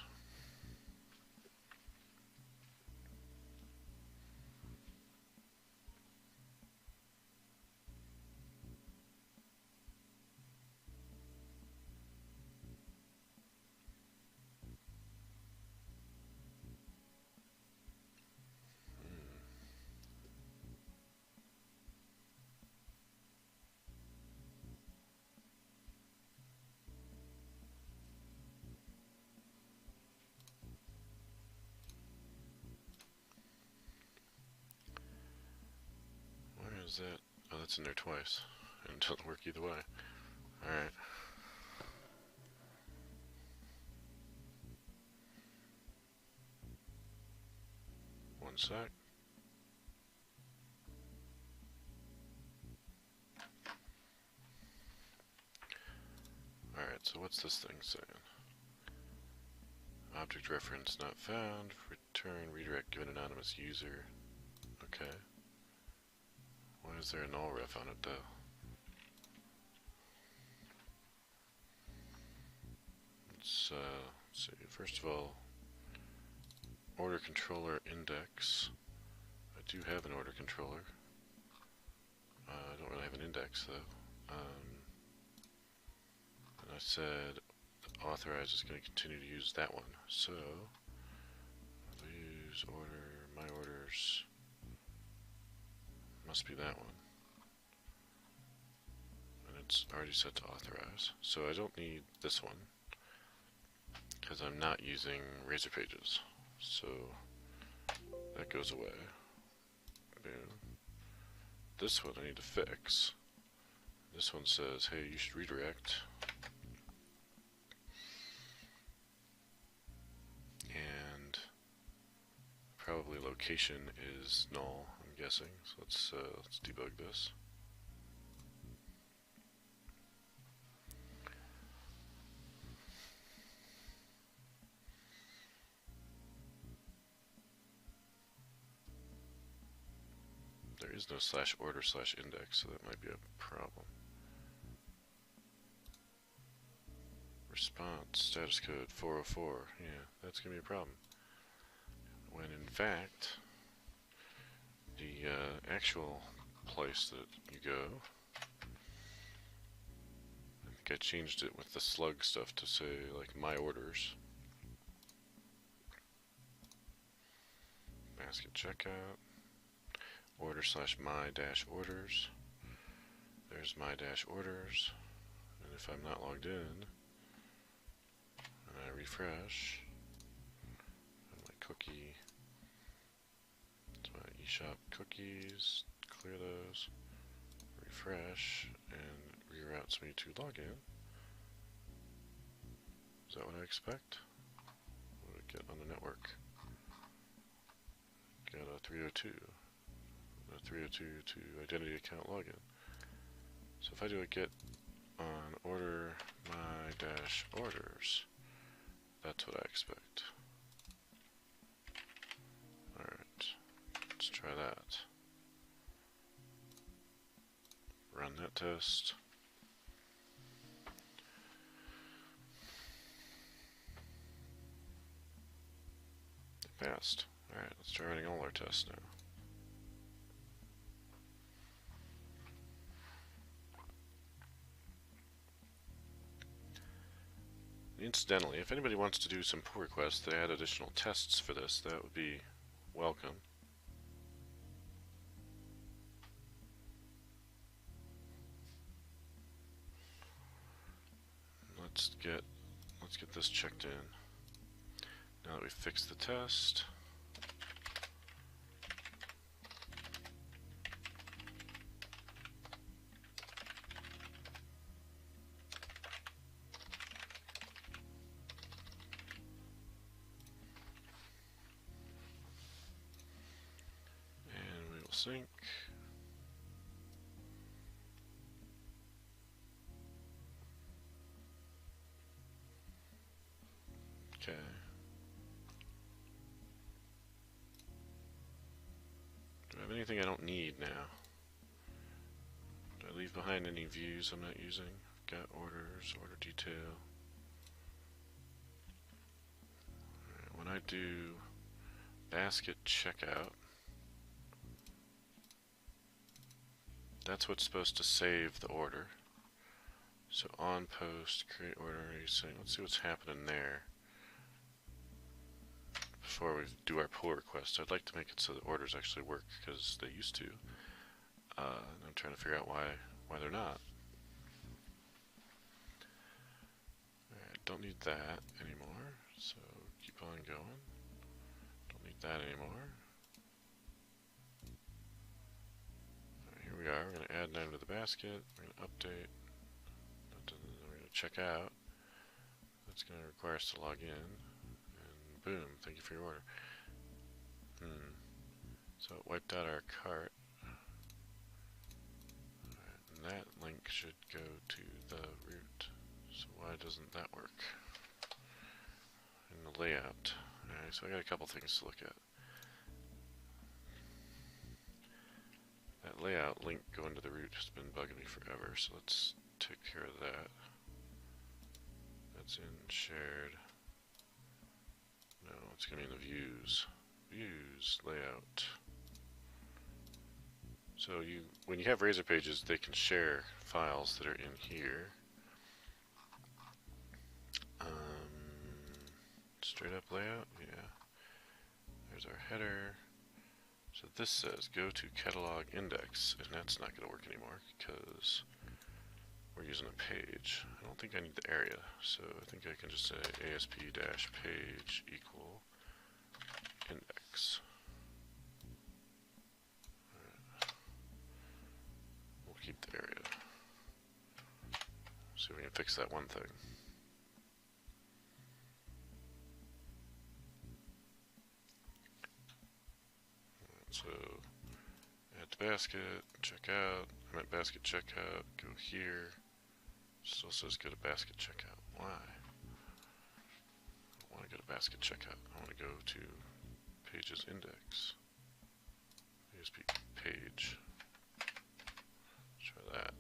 Is that? Oh, that's in there twice. And it doesn't work either way. Alright. One sec. Alright, so what's this thing saying? Object reference not found. Return redirect given anonymous user. Okay. Why is there a null ref on it though? Let's see. First of all, order controller index. I do have an order controller. I don't really have an index though. And I said authorize is going to continue to use that one. So I'll use order, my orders. Must be that one. And it's already set to authorize. So I don't need this one because I'm not using Razor Pages. So that goes away. Boom. This one I need to fix. This one says, hey, you should redirect. And probably location is null, I'm guessing. So let's debug this. There is no /order/index, so that might be a problem. Response status code 404. Yeah, that's gonna be a problem. When in fact, the actual place that you go, I think I changed it with the slug stuff to say like my orders. Basket checkout. Order/my-orders. There's my-orders. if I'm not logged in, and I refresh, and my cookie, to my eShop cookies, clear those, refresh, and reroutes me to login. Is that what I expect? What do I get on the network? Got a 302. A 302 to identity account login. So if I do a get on order my dash orders, that's what I expect. Alright, let's try that. Run that test. It passed. Alright, let's try running all our tests now. Incidentally, if anybody wants to do some pull requests that add additional tests for this, that would be welcome. Let's get this checked in. Now that we've fixed the test, and we will sync. Okay. Do I have anything I don't need now? Do I leave behind any views I'm not using? Got orders, order detail. Alright, when I do basket checkout, that's what's supposed to save the order. So on post, create order, saying, let's see what's happening there. Before we do our pull request, I'd like to make it so the orders actually work, because they used to. And I'm trying to figure out why they're not. Alright, don't need that anymore, so keep on going. Don't need that anymore. Alright, here we are. We're going to add an item to the basket. We're going to update. We're going to check out. That's going to require us to log in. Boom, thank you for your order. So it wiped out our cart. Alright, and that link should go to the root. So why doesn't that work? In the layout. Alright, so I got a couple things to look at. That layout link going to the root has been bugging me forever, so let's take care of that. That's in shared. No, it's going to be in the views. Views, layout. So when you have Razor pages, they can share files that are in here. Straight up layout, yeah. There's our header. So this says go to catalog index, and that's not going to work anymore because we're using a page. I don't think I need the area, so I think I can just say ASP-page equal index. Alright. We'll keep the area. See if we can fix that one thing. So add to basket, check out. I'm at basket checkout, go here. Still says go to basket checkout. Why? I don't want to go to basket checkout. I want to go to pages index. ASP page. Let's try that.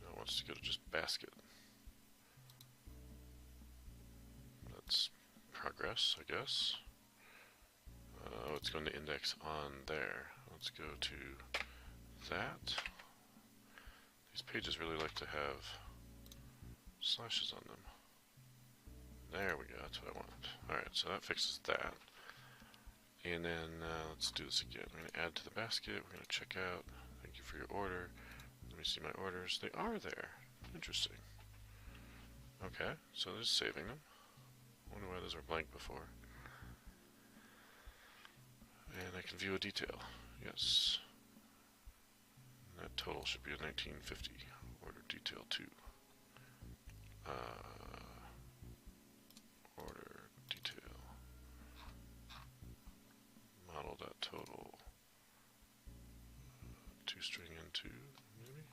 Now it wants to go to just basket. That's progress, I guess. Oh, it's going to index on there. Let's go to that. These pages really like to have slashes on them. There we go, that's what I want. Alright, so that fixes that. And then let's do this again. We're going to add to the basket, we're going to check out. Thank you for your order. Let me see my orders. They are there. Interesting. Okay, so there's saving them. I wonder why those were blank before. And I can view a detail. Yes. And that total should be a 1950. Order detail 2. Order detail. Model.total. 2 string into, maybe?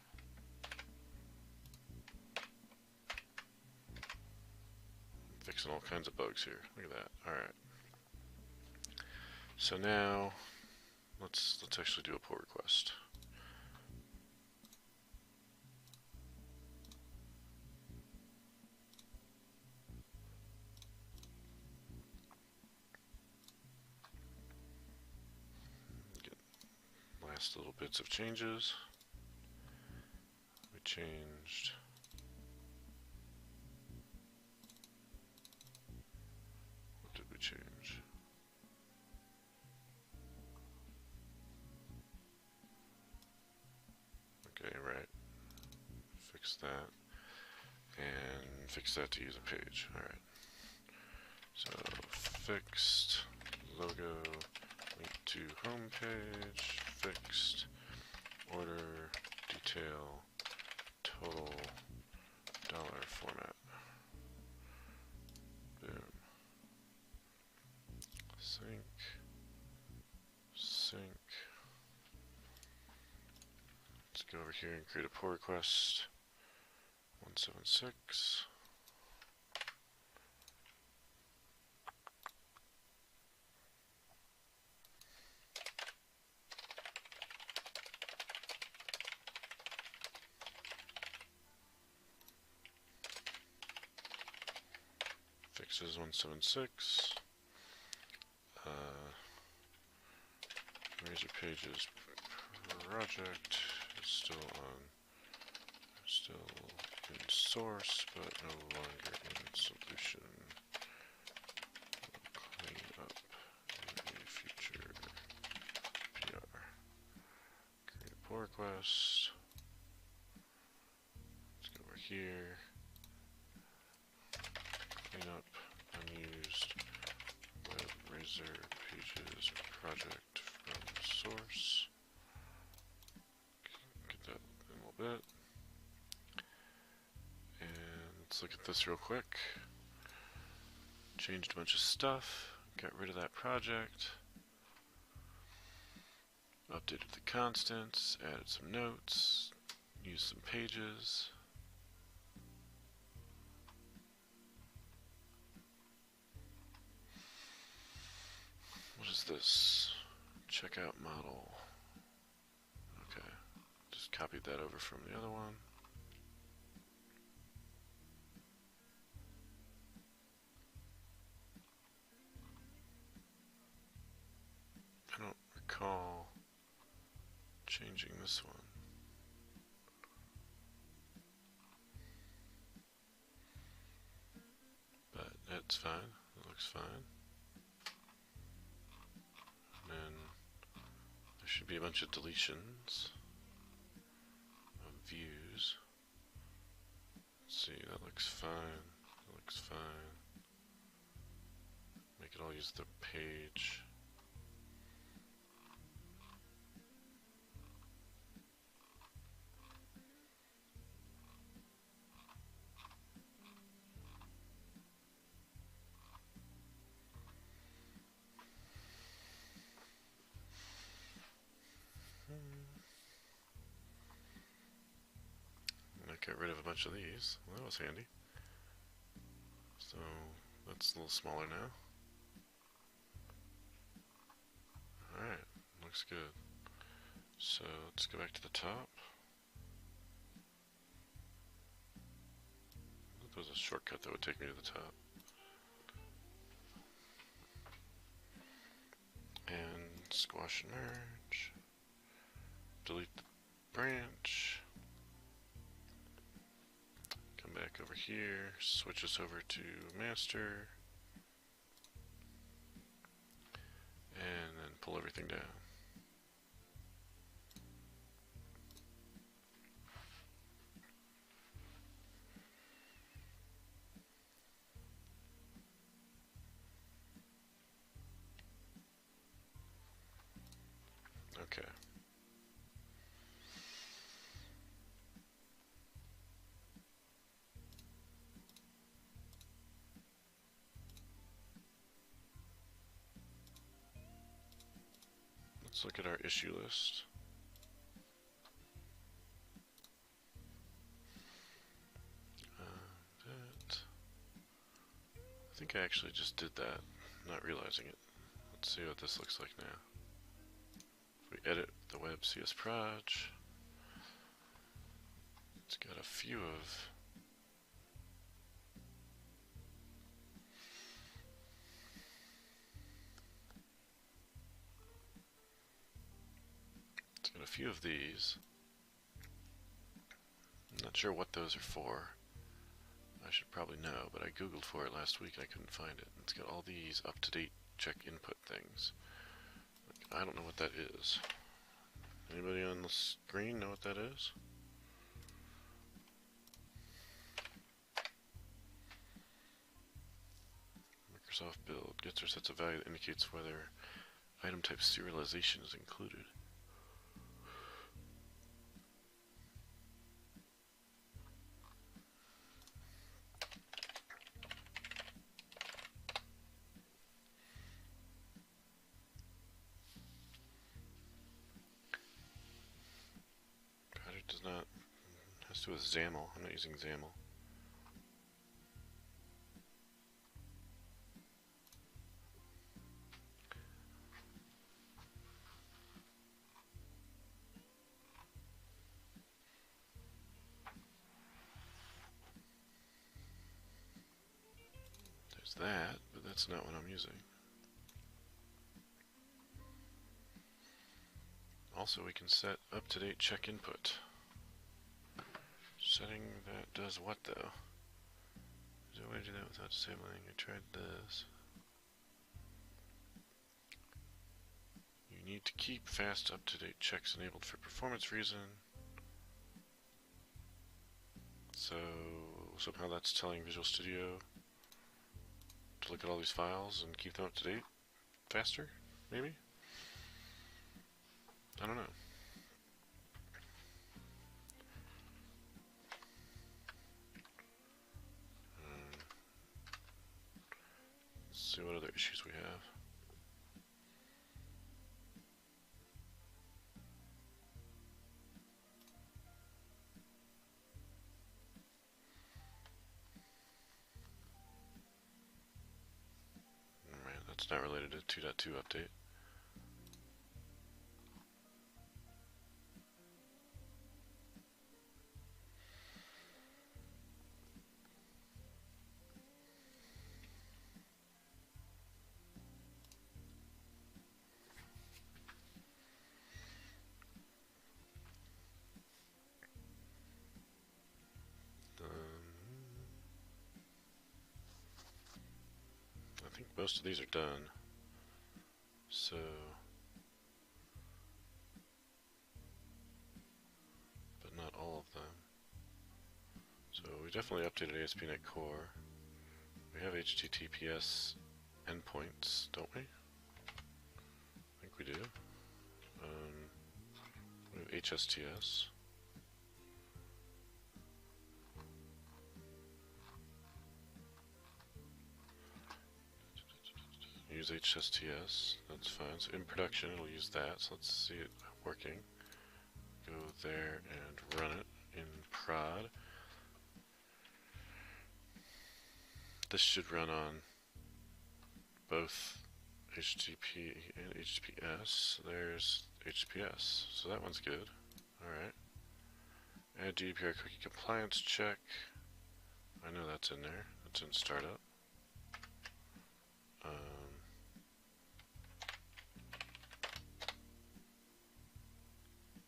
I'm fixing all kinds of bugs here. Look at that. Alright. So now let's actually do a pull request. Get last little bits of changes. We changed what did we change? Okay, right. Fix that. And fix that to use a page. Alright. So fixed logo, link to home page, fixed order detail, total dollar format. Boom. Sync. Sync. Let's go over here and create a pull request. 176. Fixes 176. Razor Pages project is still in source, but no longer in solution. We'll clean up in a future PR. Create a pull request. Let's go over here. Clean up unused web Razor Pages project from source. Get that in a little bit. Let's look at this real quick. Changed a bunch of stuff, got rid of that project, updated the constants, added some notes, used some pages. What is this? Checkout model. Okay, just copied that over from the other one. I don't recall changing this one. But it's fine. It looks fine. And then there should be a bunch of deletions of views. Let's see, that looks fine. That looks fine. Make it all use the page. Get rid of a bunch of these. Well, that was handy. So that's a little smaller now. Alright, looks good. So let's go back to the top. There was a shortcut that would take me to the top. And squash and merge. Delete the branch. Back over here, switch us over to master, and then pull everything down. Okay. Let's look at our issue list. I think I actually just did that, not realizing it. Let's see what this looks like now. If we edit the web CS proj, it's got a few of these. I'm not sure what those are for. I should probably know, but I googled for it last week and I couldn't find it. It's got all these up-to-date check input things. I don't know what that is. Anybody on the screen know what that is? Microsoft build gets or sets a value that indicates whether item type serialization is included. Project does not, has to do with XAML. I'm not using XAML. There's that, but that's not what I'm using. Also, we can set up-to-date check input. Setting that does what, though? Is there a way to do that without disabling? I tried this. You need to keep fast, up-to-date checks enabled for performance reason. So, somehow that's telling Visual Studio to look at all these files and keep them up to date faster, maybe? I don't know. Let's see what other issues we have. Right, that's not related to 2.2 update. I think most of these are done. So, but not all of them. So we definitely updated ASP.NET Core. We have HTTPS endpoints, don't we? I think we do. We have HSTS. Use HSTS, that's fine. So in production it'll use that, so let's see it working. Go there and run it in prod. This should run on both HTTP and HTTPS. There's HTTPS, so that one's good. Alright. Add GDPR cookie compliance check. I know that's in there. That's in startup.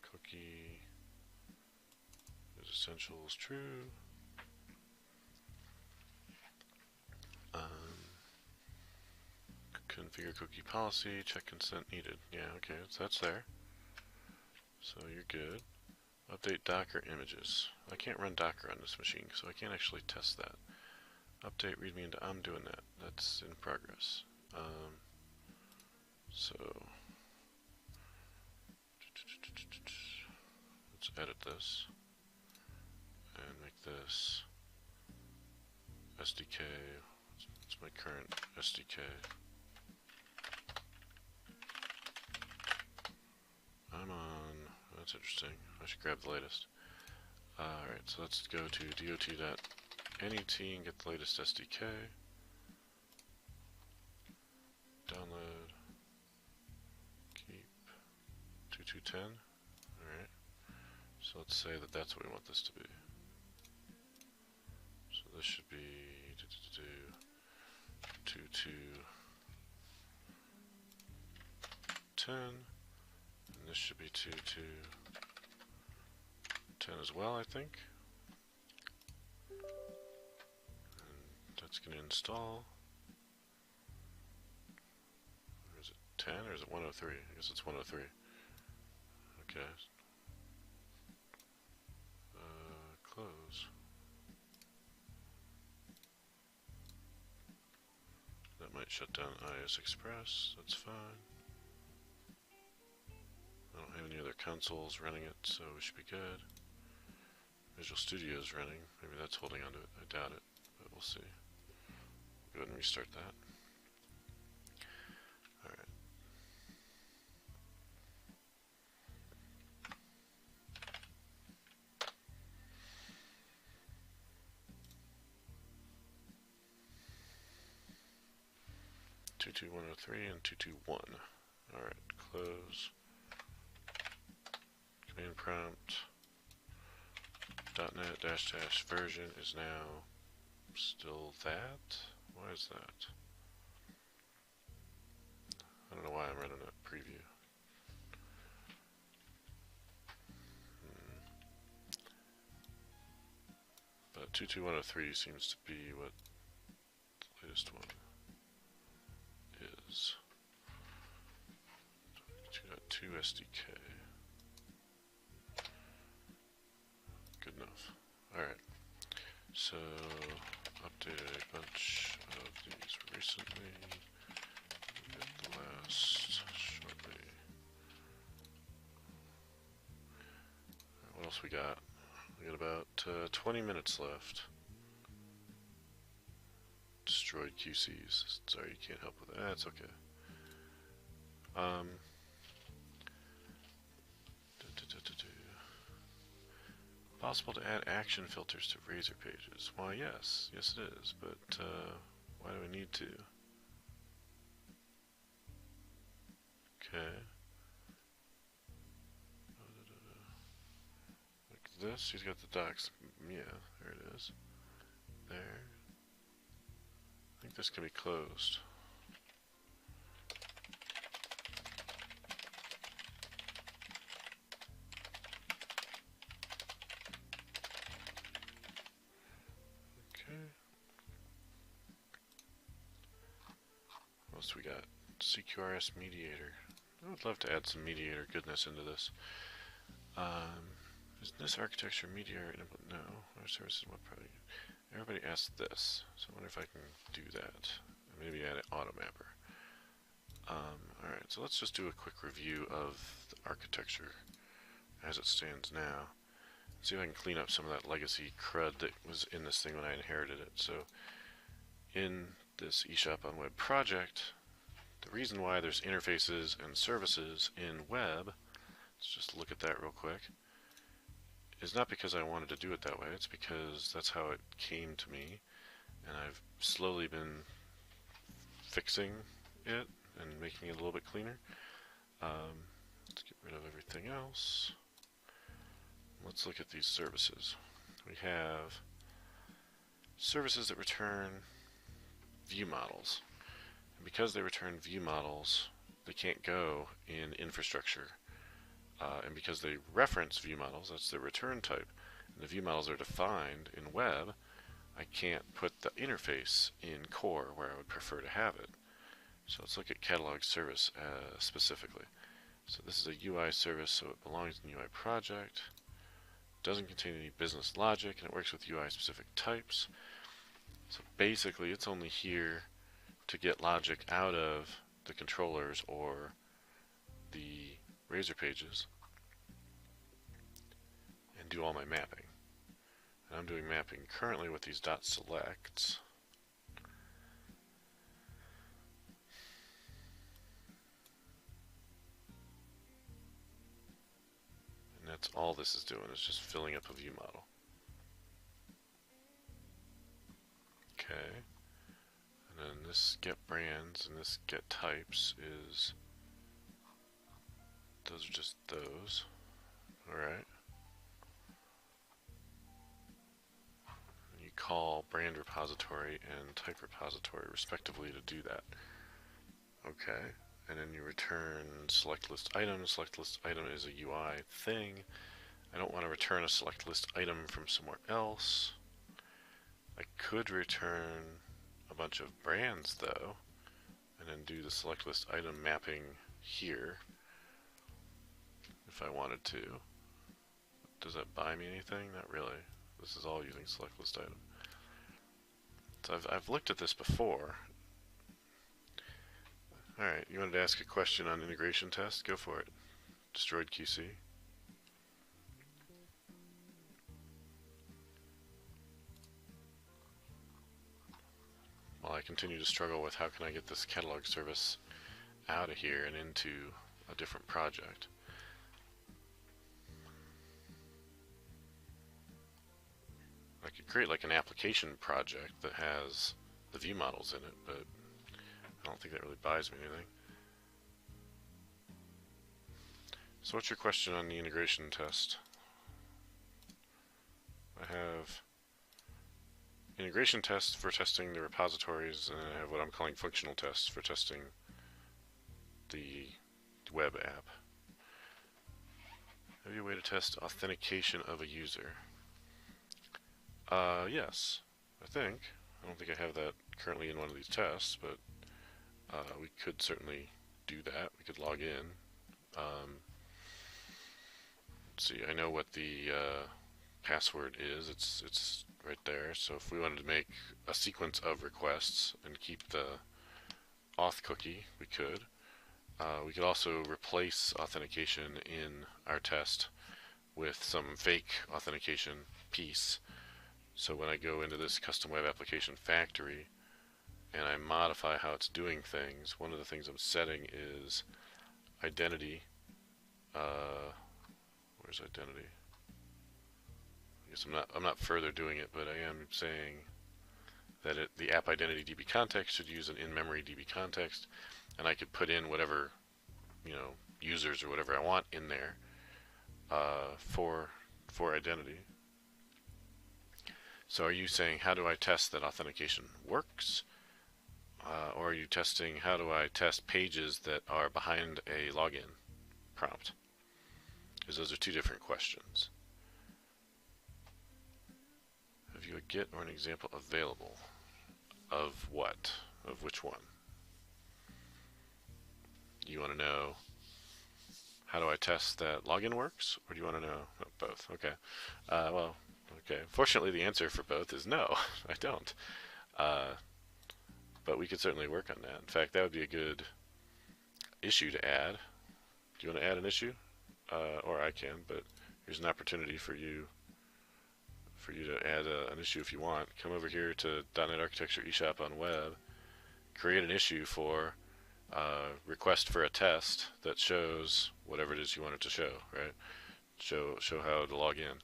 Cookie is essentials true. Configure cookie policy, check consent needed. Yeah, okay, so that's there. So you're good. Update Docker images. I can't run Docker on this machine, so I can't actually test that. Update readme into, I'm doing that. That's in progress. So edit this and make this SDK. It's my current SDK. I'm on, that's interesting. I should grab the latest. Alright, so let's go to dot.net and get the latest SDK. Download. Keep 2210. Alright. So let's say that that's what we want this to be. So this should be 2210. And this should be 2210 as well, I think. And that's going to install. Or is it 10 or is it 103? I guess it's 103. Okay. Close. That might shut down IS Express. That's fine. I don't have any other consoles running it, so we should be good. Visual Studio is running. Maybe that's holding onto it. I doubt it, but we'll see. Go ahead and restart that. Alright. (22103) and 221. Alright, close. Command prompt. .NET -- version is now still that? Why is that? I don't know why I'm running a preview. But 22103 seems to be what the latest one is. 2.2 SDK. Good enough. Alright. So, updated a bunch of these recently. We'll get the last shortly. Right, what else we got? We got about 20 minutes left. Destroyed QCs. Sorry, you can't help with that. That's okay. Possible to add action filters to Razor Pages. Why, yes. Yes, it is. But why do we need to? Okay. Like this. He's got the docs. Yeah, there it is. There. I think this can be closed. What else we got? CQRS mediator. I would love to add some mediator goodness into this. Is this architecture mediator? No. Our services web project. Everybody asks this, so I wonder if I can do that. Maybe add an automapper. Alright, so let's just do a quick review of the architecture as it stands now. See if I can clean up some of that legacy crud that was in this thing when I inherited it. So, in this eShopOnWeb project, the reason why there's interfaces and services in web, let's just look at that real quick, is not because I wanted to do it that way. It's because that's how it came to me, and I've slowly been fixing it and making it a little bit cleaner. Let's get rid of everything else. Let's look at these services. We have services that return view models. And because they return view models, they can't go in infrastructure. And because they reference view models, that's their return type, and the view models are defined in web, I can't put the interface in core where I would prefer to have it. So let's look at catalog service specifically. So this is a UI service, so it belongs in UI project. Doesn't contain any business logic, and it works with UI specific types. So basically it's only here to get logic out of the controllers or the Razor Pages. and do all my mapping. And I'm doing mapping currently with these dot selects. And that's all this is doing, is just filling up a view model. Okay. And then this get brands and this get types is, those are just those. Alright. You call brand repository and type repository respectively to do that. Okay. And then you return select list item. Select list item is a UI thing. I don't want to return a select list item from somewhere else. I could return a bunch of brands though, and then do the select list item mapping here if I wanted to. Does that buy me anything? Not really. This is all using select list item. So I've looked at this before. Alright, you wanted to ask a question on integration test? Go for it. Destroyed QC. While I continue to struggle with how can I get this catalog service out of here and into a different project. I could create like an application project that has the view models in it, but I don't think that really buys me anything. So what's your question on the integration test? I have integration tests for testing the repositories, and I have what I'm calling functional tests for testing the web app. Have you a way to test authentication of a user? Yes, I think. I don't think I have that currently in one of these tests, but we could certainly do that. We could log in. Let's see, I know what the password is. It's right there. So if we wanted to make a sequence of requests and keep the auth cookie, we could. We could also replace authentication in our test with some fake authentication piece. So when I go into this custom web application factory and I modify how it's doing things, one of the things I'm setting is identity. Where's identity? I guess I'm not further doing it, but I am saying that the app identity DB context should use an in-memory DB context, and I could put in whatever, users or whatever I want in there for identity. So are you saying, how do I test that authentication works? Or are you testing, how do I test pages that are behind a login prompt? Because those are two different questions. Have you a get or an example available? Of what? Of which one? You want to know, how do I test that login works? Or do you want to know both? Okay. Well, okay. Fortunately, the answer for both is no, I don't. But we could certainly work on that. In fact, that would be a good issue to add. Do you want to add an issue? Or I can, but here's an opportunity for you to add an issue if you want. Come over here to .NET Architecture eShopOnWeb, create an issue for request for a test that shows whatever it is you want it to show, right? Show how to log in.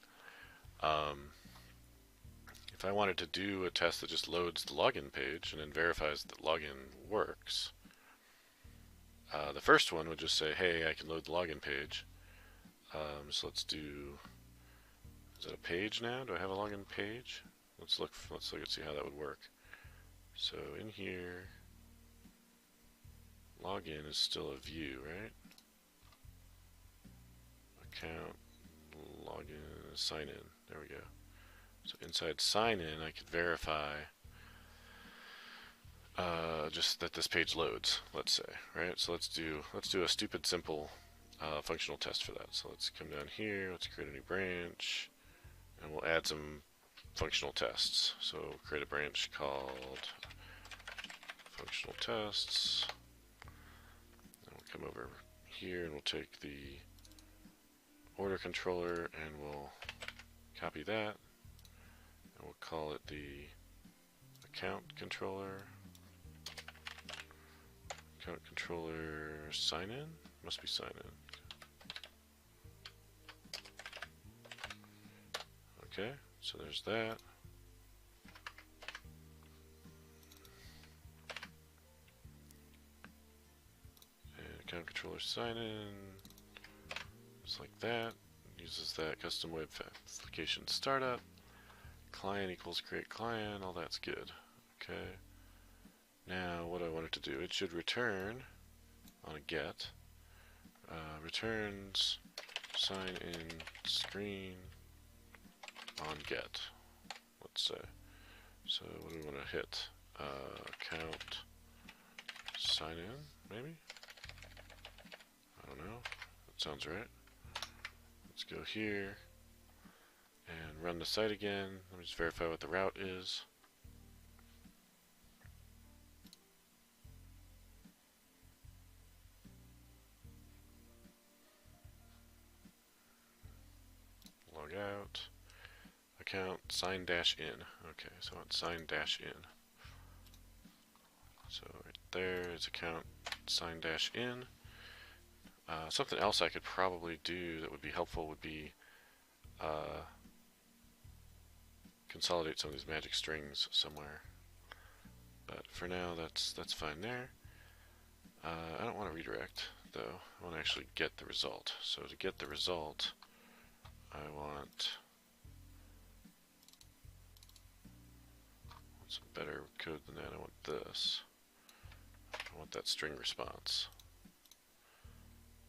If I wanted to do a test that just loads the login page and then verifies that login works, the first one would just say, hey, I can load the login page. So let's do, is that a page now? Do I have a login page? Let's look and see how that would work. So in here, login is still a view, right? Account, login, sign in. There we go. So inside sign in, I could verify just that this page loads, let's say, right? So let's do a stupid simple functional test for that. So let's come down here, let's create a new branch, and we'll add some functional tests. So create a branch called functional tests. And we'll come over here and we'll take the order controller and we'll copy that, and we'll call it the account controller. Account controller sign in? Must be sign in. Okay, so there's that. And account controller sign in, just like that. Uses that custom web application startup. Client equals create client, all that's good. Okay. Now what do I want it to do? It should return on a get. Returns sign in screen on get, let's say. So what do we want to hit? Account sign in, maybe? I don't know. That sounds right. Let's go here and run the site again. Let me just verify what the route is. Log out. Account sign dash in. Okay, so it's sign dash in. So right there is account sign dash in. Something else I could probably do that would be helpful would be consolidate some of these magic strings somewhere. But for now, that's fine there. I don't want to redirect though. I want to actually get the result. So to get the result, I want some better code than that. I want this. I want that string response.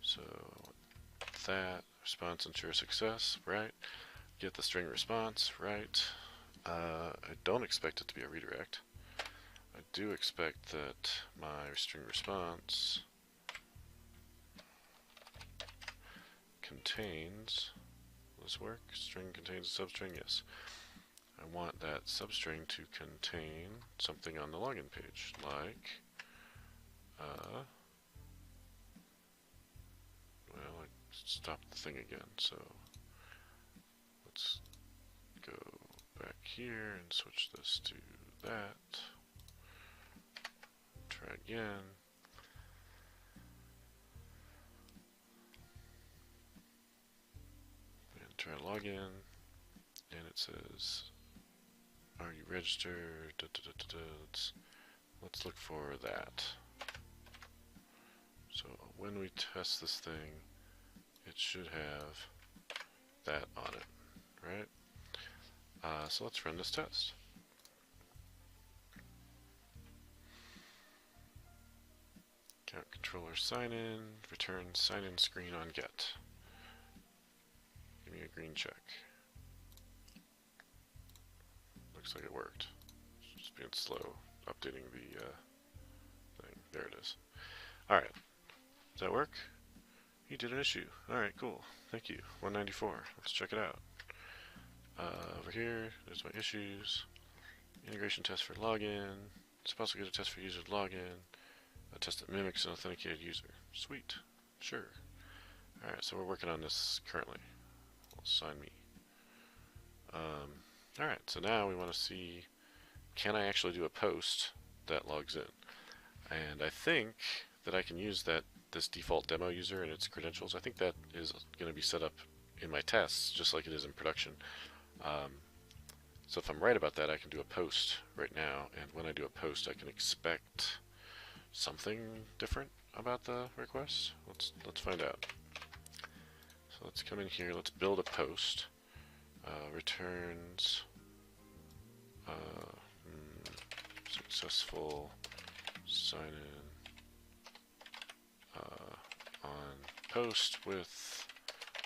So that response ensure success, right? Get the string response, right? I don't expect it to be a redirect. I do expect that my string response contains, will this work? String contains a substring, yes. I want that substring to contain something on the login page, like well, I stopped the thing again, so let's go back here and switch this to that. Try again. And try login, and it says, are you registered? Let's look for that. So when we test this thing, it should have that on it, right? So let's run this test. Account controller sign in, return sign in screen on get. Give me a green check. Looks like it worked. It's just being slow updating the thing. There it is. Alright. Does that work? You did an issue. Alright, cool. Thank you. 194. Let's check it out. Over here, there's my issues. Integration test for login. Supposed to get a test for user login. A test that mimics an authenticated user. Sweet. Sure. Alright, so we're working on this currently. Well, sign me. Alright, so now we want to see, can I actually do a post that logs in? And I think that I can use this default demo user and its credentials. I think that is going to be set up in my tests just like it is in production. So if I'm right about that, I can do a post right now, and when I do a post, I can expect something different about the request. Let's find out. So let's come in here. Let's build a post. Returns successful sign in on post with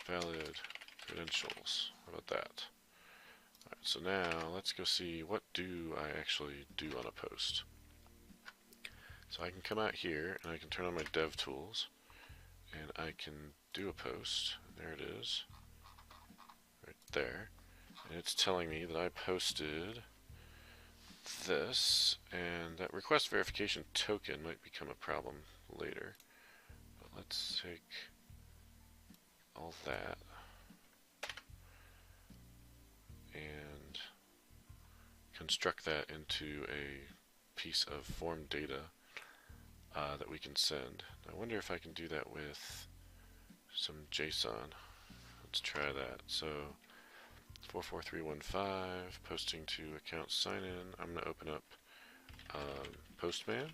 valid credentials. How about that? Alright, so now let's go see what do I actually do on a post. So I can come out here and I can turn on my dev tools and I can do a post. There it is. Right there. And it's telling me that I posted this, and that request verification token might become a problem later. But let's take all that. construct that into a piece of form data that we can send. I wonder if I can do that with some JSON. Let's try that. So 44315, posting to account sign in. I'm going to open up Postman,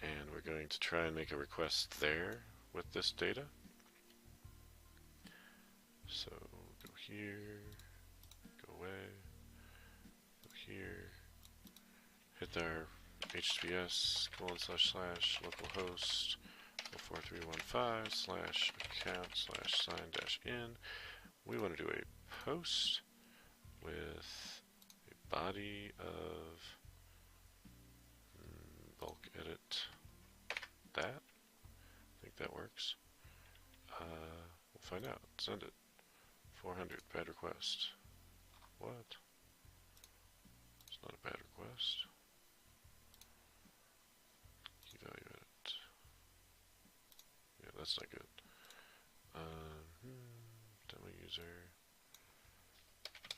and we're going to try and make a request there with this data. So go here, go away, go here, hit our HTTPS :// localhost 44315/account/sign-in. We want to do a post with a body of bulk edit that. I think that works. We'll find out. Send it. 400 bad request. What? It's not a bad request. Key value edit. Yeah, that's not good. Demo user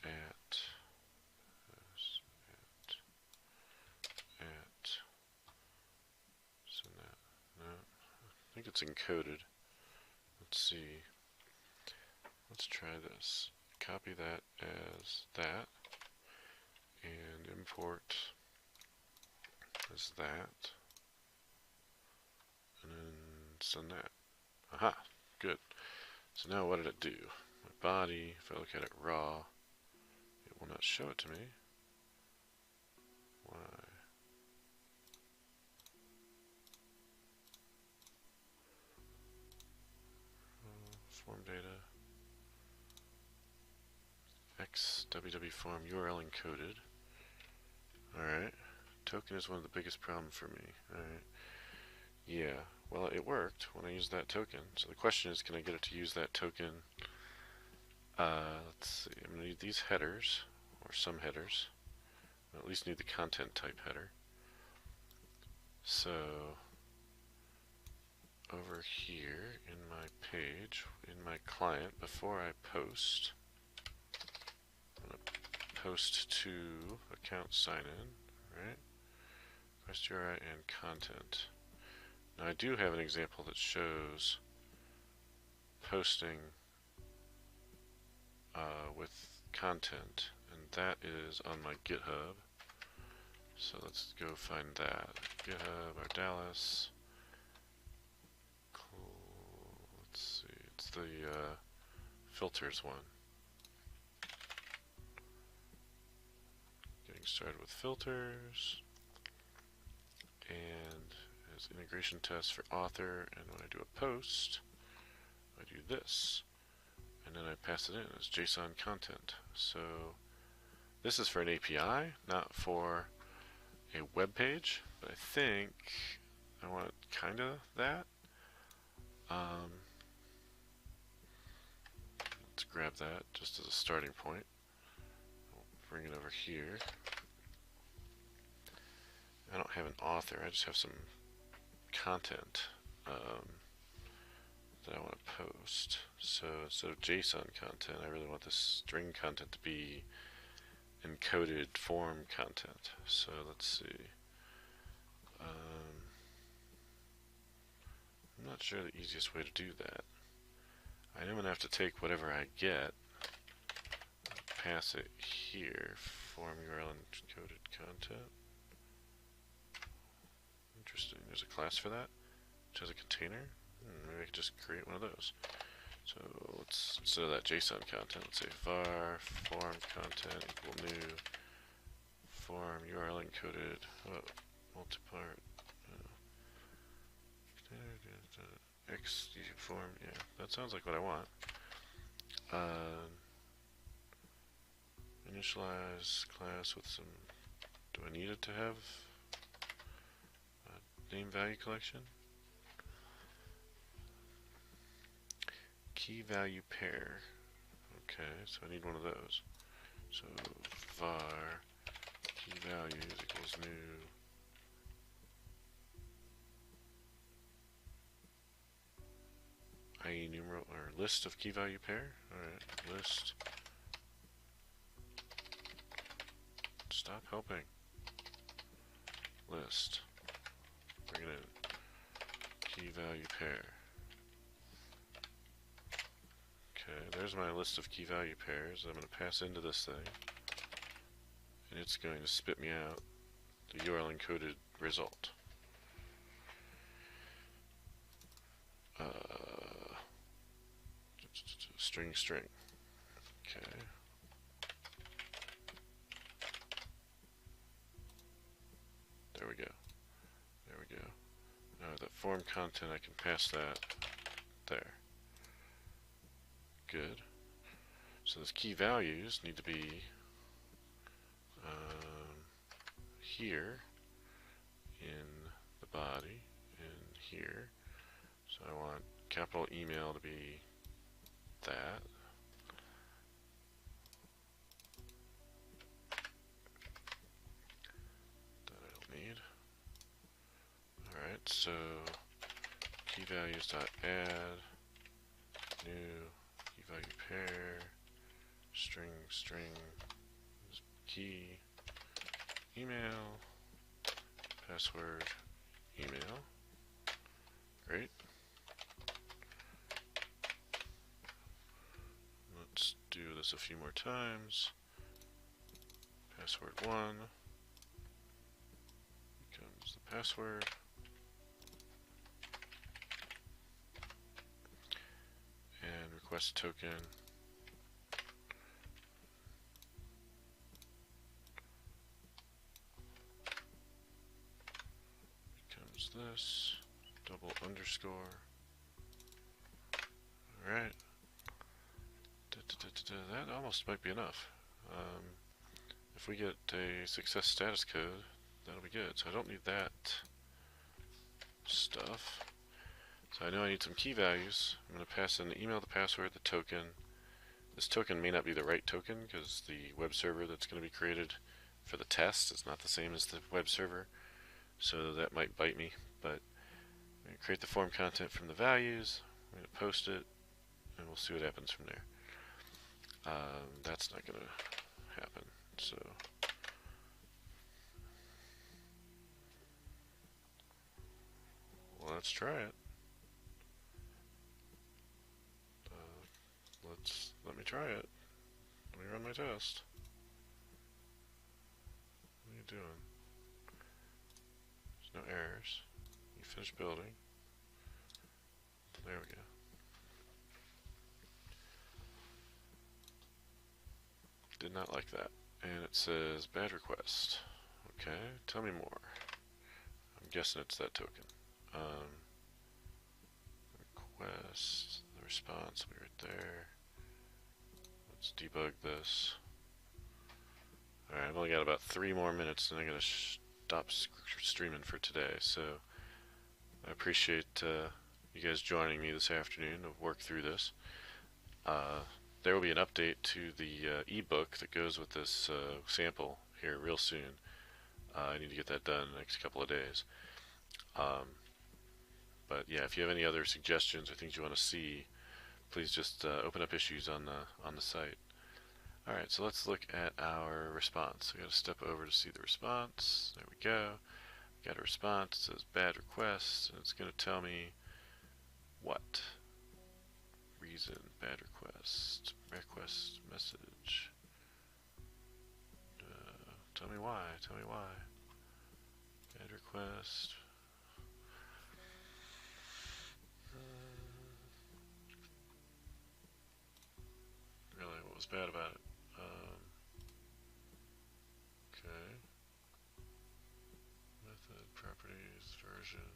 at send that. No, I think it's encoded. Let's see. Let's try this. Copy that as that and import as that and then send that. Aha, good. So now what did it do? My body, if I look at it raw, it will not show it to me. Why? Form data. XWW form URL encoded. Alright. Token is one of the biggest problems for me. Alright. Yeah. Well, it worked when I used that token. So the question is, can I get it to use that token? Let's see. I'm going to need these headers, or some headers. I at least need the content type header. So over here in my page, in my client, before I post, I'm going to post to account sign in, right? Request URI and content. Now I do have an example that shows posting with content, and that is on my GitHub. So let's go find that. GitHub, Ardalis. Cool. Let's see. It's the filters one. Getting started with filters. And as integration test for author. And when I do a post, I do this. And then I pass it in as JSON content. So this is for an API, not for a web page, but I think I want kind of that. Let's grab that just as a starting point. I'll bring it over here. I don't have an author, I just have some content that I want to post. So instead of JSON content, I really want this string content to be encoded form content. So let's see. I'm not sure the easiest way to do that. I am going to have to take whatever I get, pass it here, form URL encoded content. Interesting. There's a class for that, which has a container. Maybe I could just create one of those. So let's, instead of that JSON content, let's say var form content equal new form URL encoded multipart X form. Yeah, that sounds like what I want. Initialize class with some. Do I need it to have a name value collection? Key value pair. Okay, so I need one of those. So var key values equals new IE numeral or list of key value pair. Alright, list Stop helping. List. Bring it in. Key value pair. Okay, there's my list of key value pairs. I'm going to pass into this thing. And it's going to spit me out the URL encoded result. String. Okay. There we go. Now that form content, I can pass that there. Good. So those key values need to be here in the body and here. So I want capital email to be that. That I don't need. Alright, so key values dot add new key value pair string key email password email. Great. Let's do this a few more times. Password 1 becomes the password. And request token becomes this double underscore. Alright. That almost might be enough. If we get a success status code, that'll be good. So I don't need that stuff. So I know I need some key values. I'm going to pass in the email, the password, the token. This token may not be the right token because the web server that's going to be created for the test is not the same as the web server. So that might bite me. But I'm going to create the form content from the values. I'm going to post it, and we'll see what happens from there. That's not going to happen. So let's try it. Let me try it. Let me run my test. What are you doing? There's no errors. You finish building. There we go. Did not like that. And it says bad request. Okay, tell me more. I'm guessing it's that token. Request, the response will be right there. Let's debug this. Alright, I've only got about 3 more minutes and I'm going to stop streaming for today. So I appreciate you guys joining me this afternoon to work through this. There will be an update to the ebook that goes with this sample here real soon. I need to get that done in the next couple of days. But yeah, if you have any other suggestions or things you want to see, please just open up issues on the site. Alright, so let's look at our response. We got to step over to see the response. There we go. Got a response. It says bad request, and it's going to tell me what reason. Bad request message. Tell me why. Bad request. Really, what was bad about it? Okay. Method, properties, version.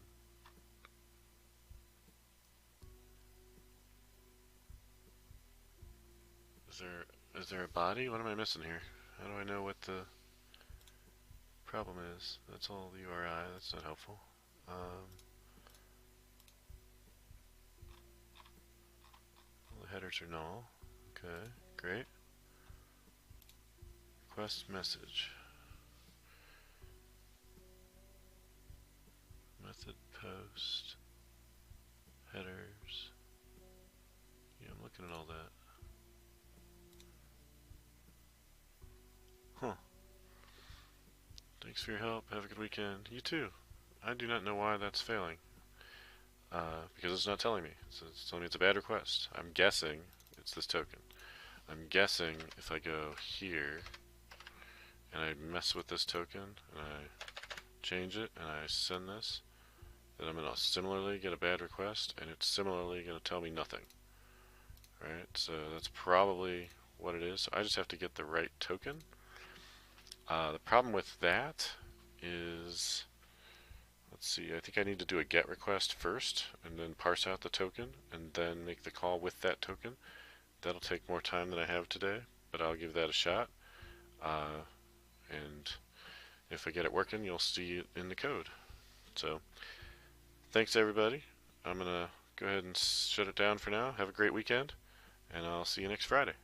Is there a body? What am I missing here? How do I know what the problem is? That's all the URI. That's not helpful. The headers are null. Okay, great. Request message. Method post. Headers. Yeah, I'm looking at all that. Huh. Thanks for your help. Have a good weekend. You too. I do not know why that's failing. Because it's not telling me. It's telling me it's a bad request. I'm guessing it's this token. I'm guessing if I go here and I mess with this token and I change it and I send this, then I'm going to similarly get a bad request and it's similarly going to tell me nothing. Right, so that's probably what it is. So I just have to get the right token. The problem with that is, let's see, I think I need to do a GET request first and then parse out the token and then make the call with that token. That'll take more time than I have today, but I'll give that a shot. And if I get it working, you'll see it in the code. So, thanks everybody. I'm going to go ahead and shut it down for now. Have a great weekend, and I'll see you next Friday.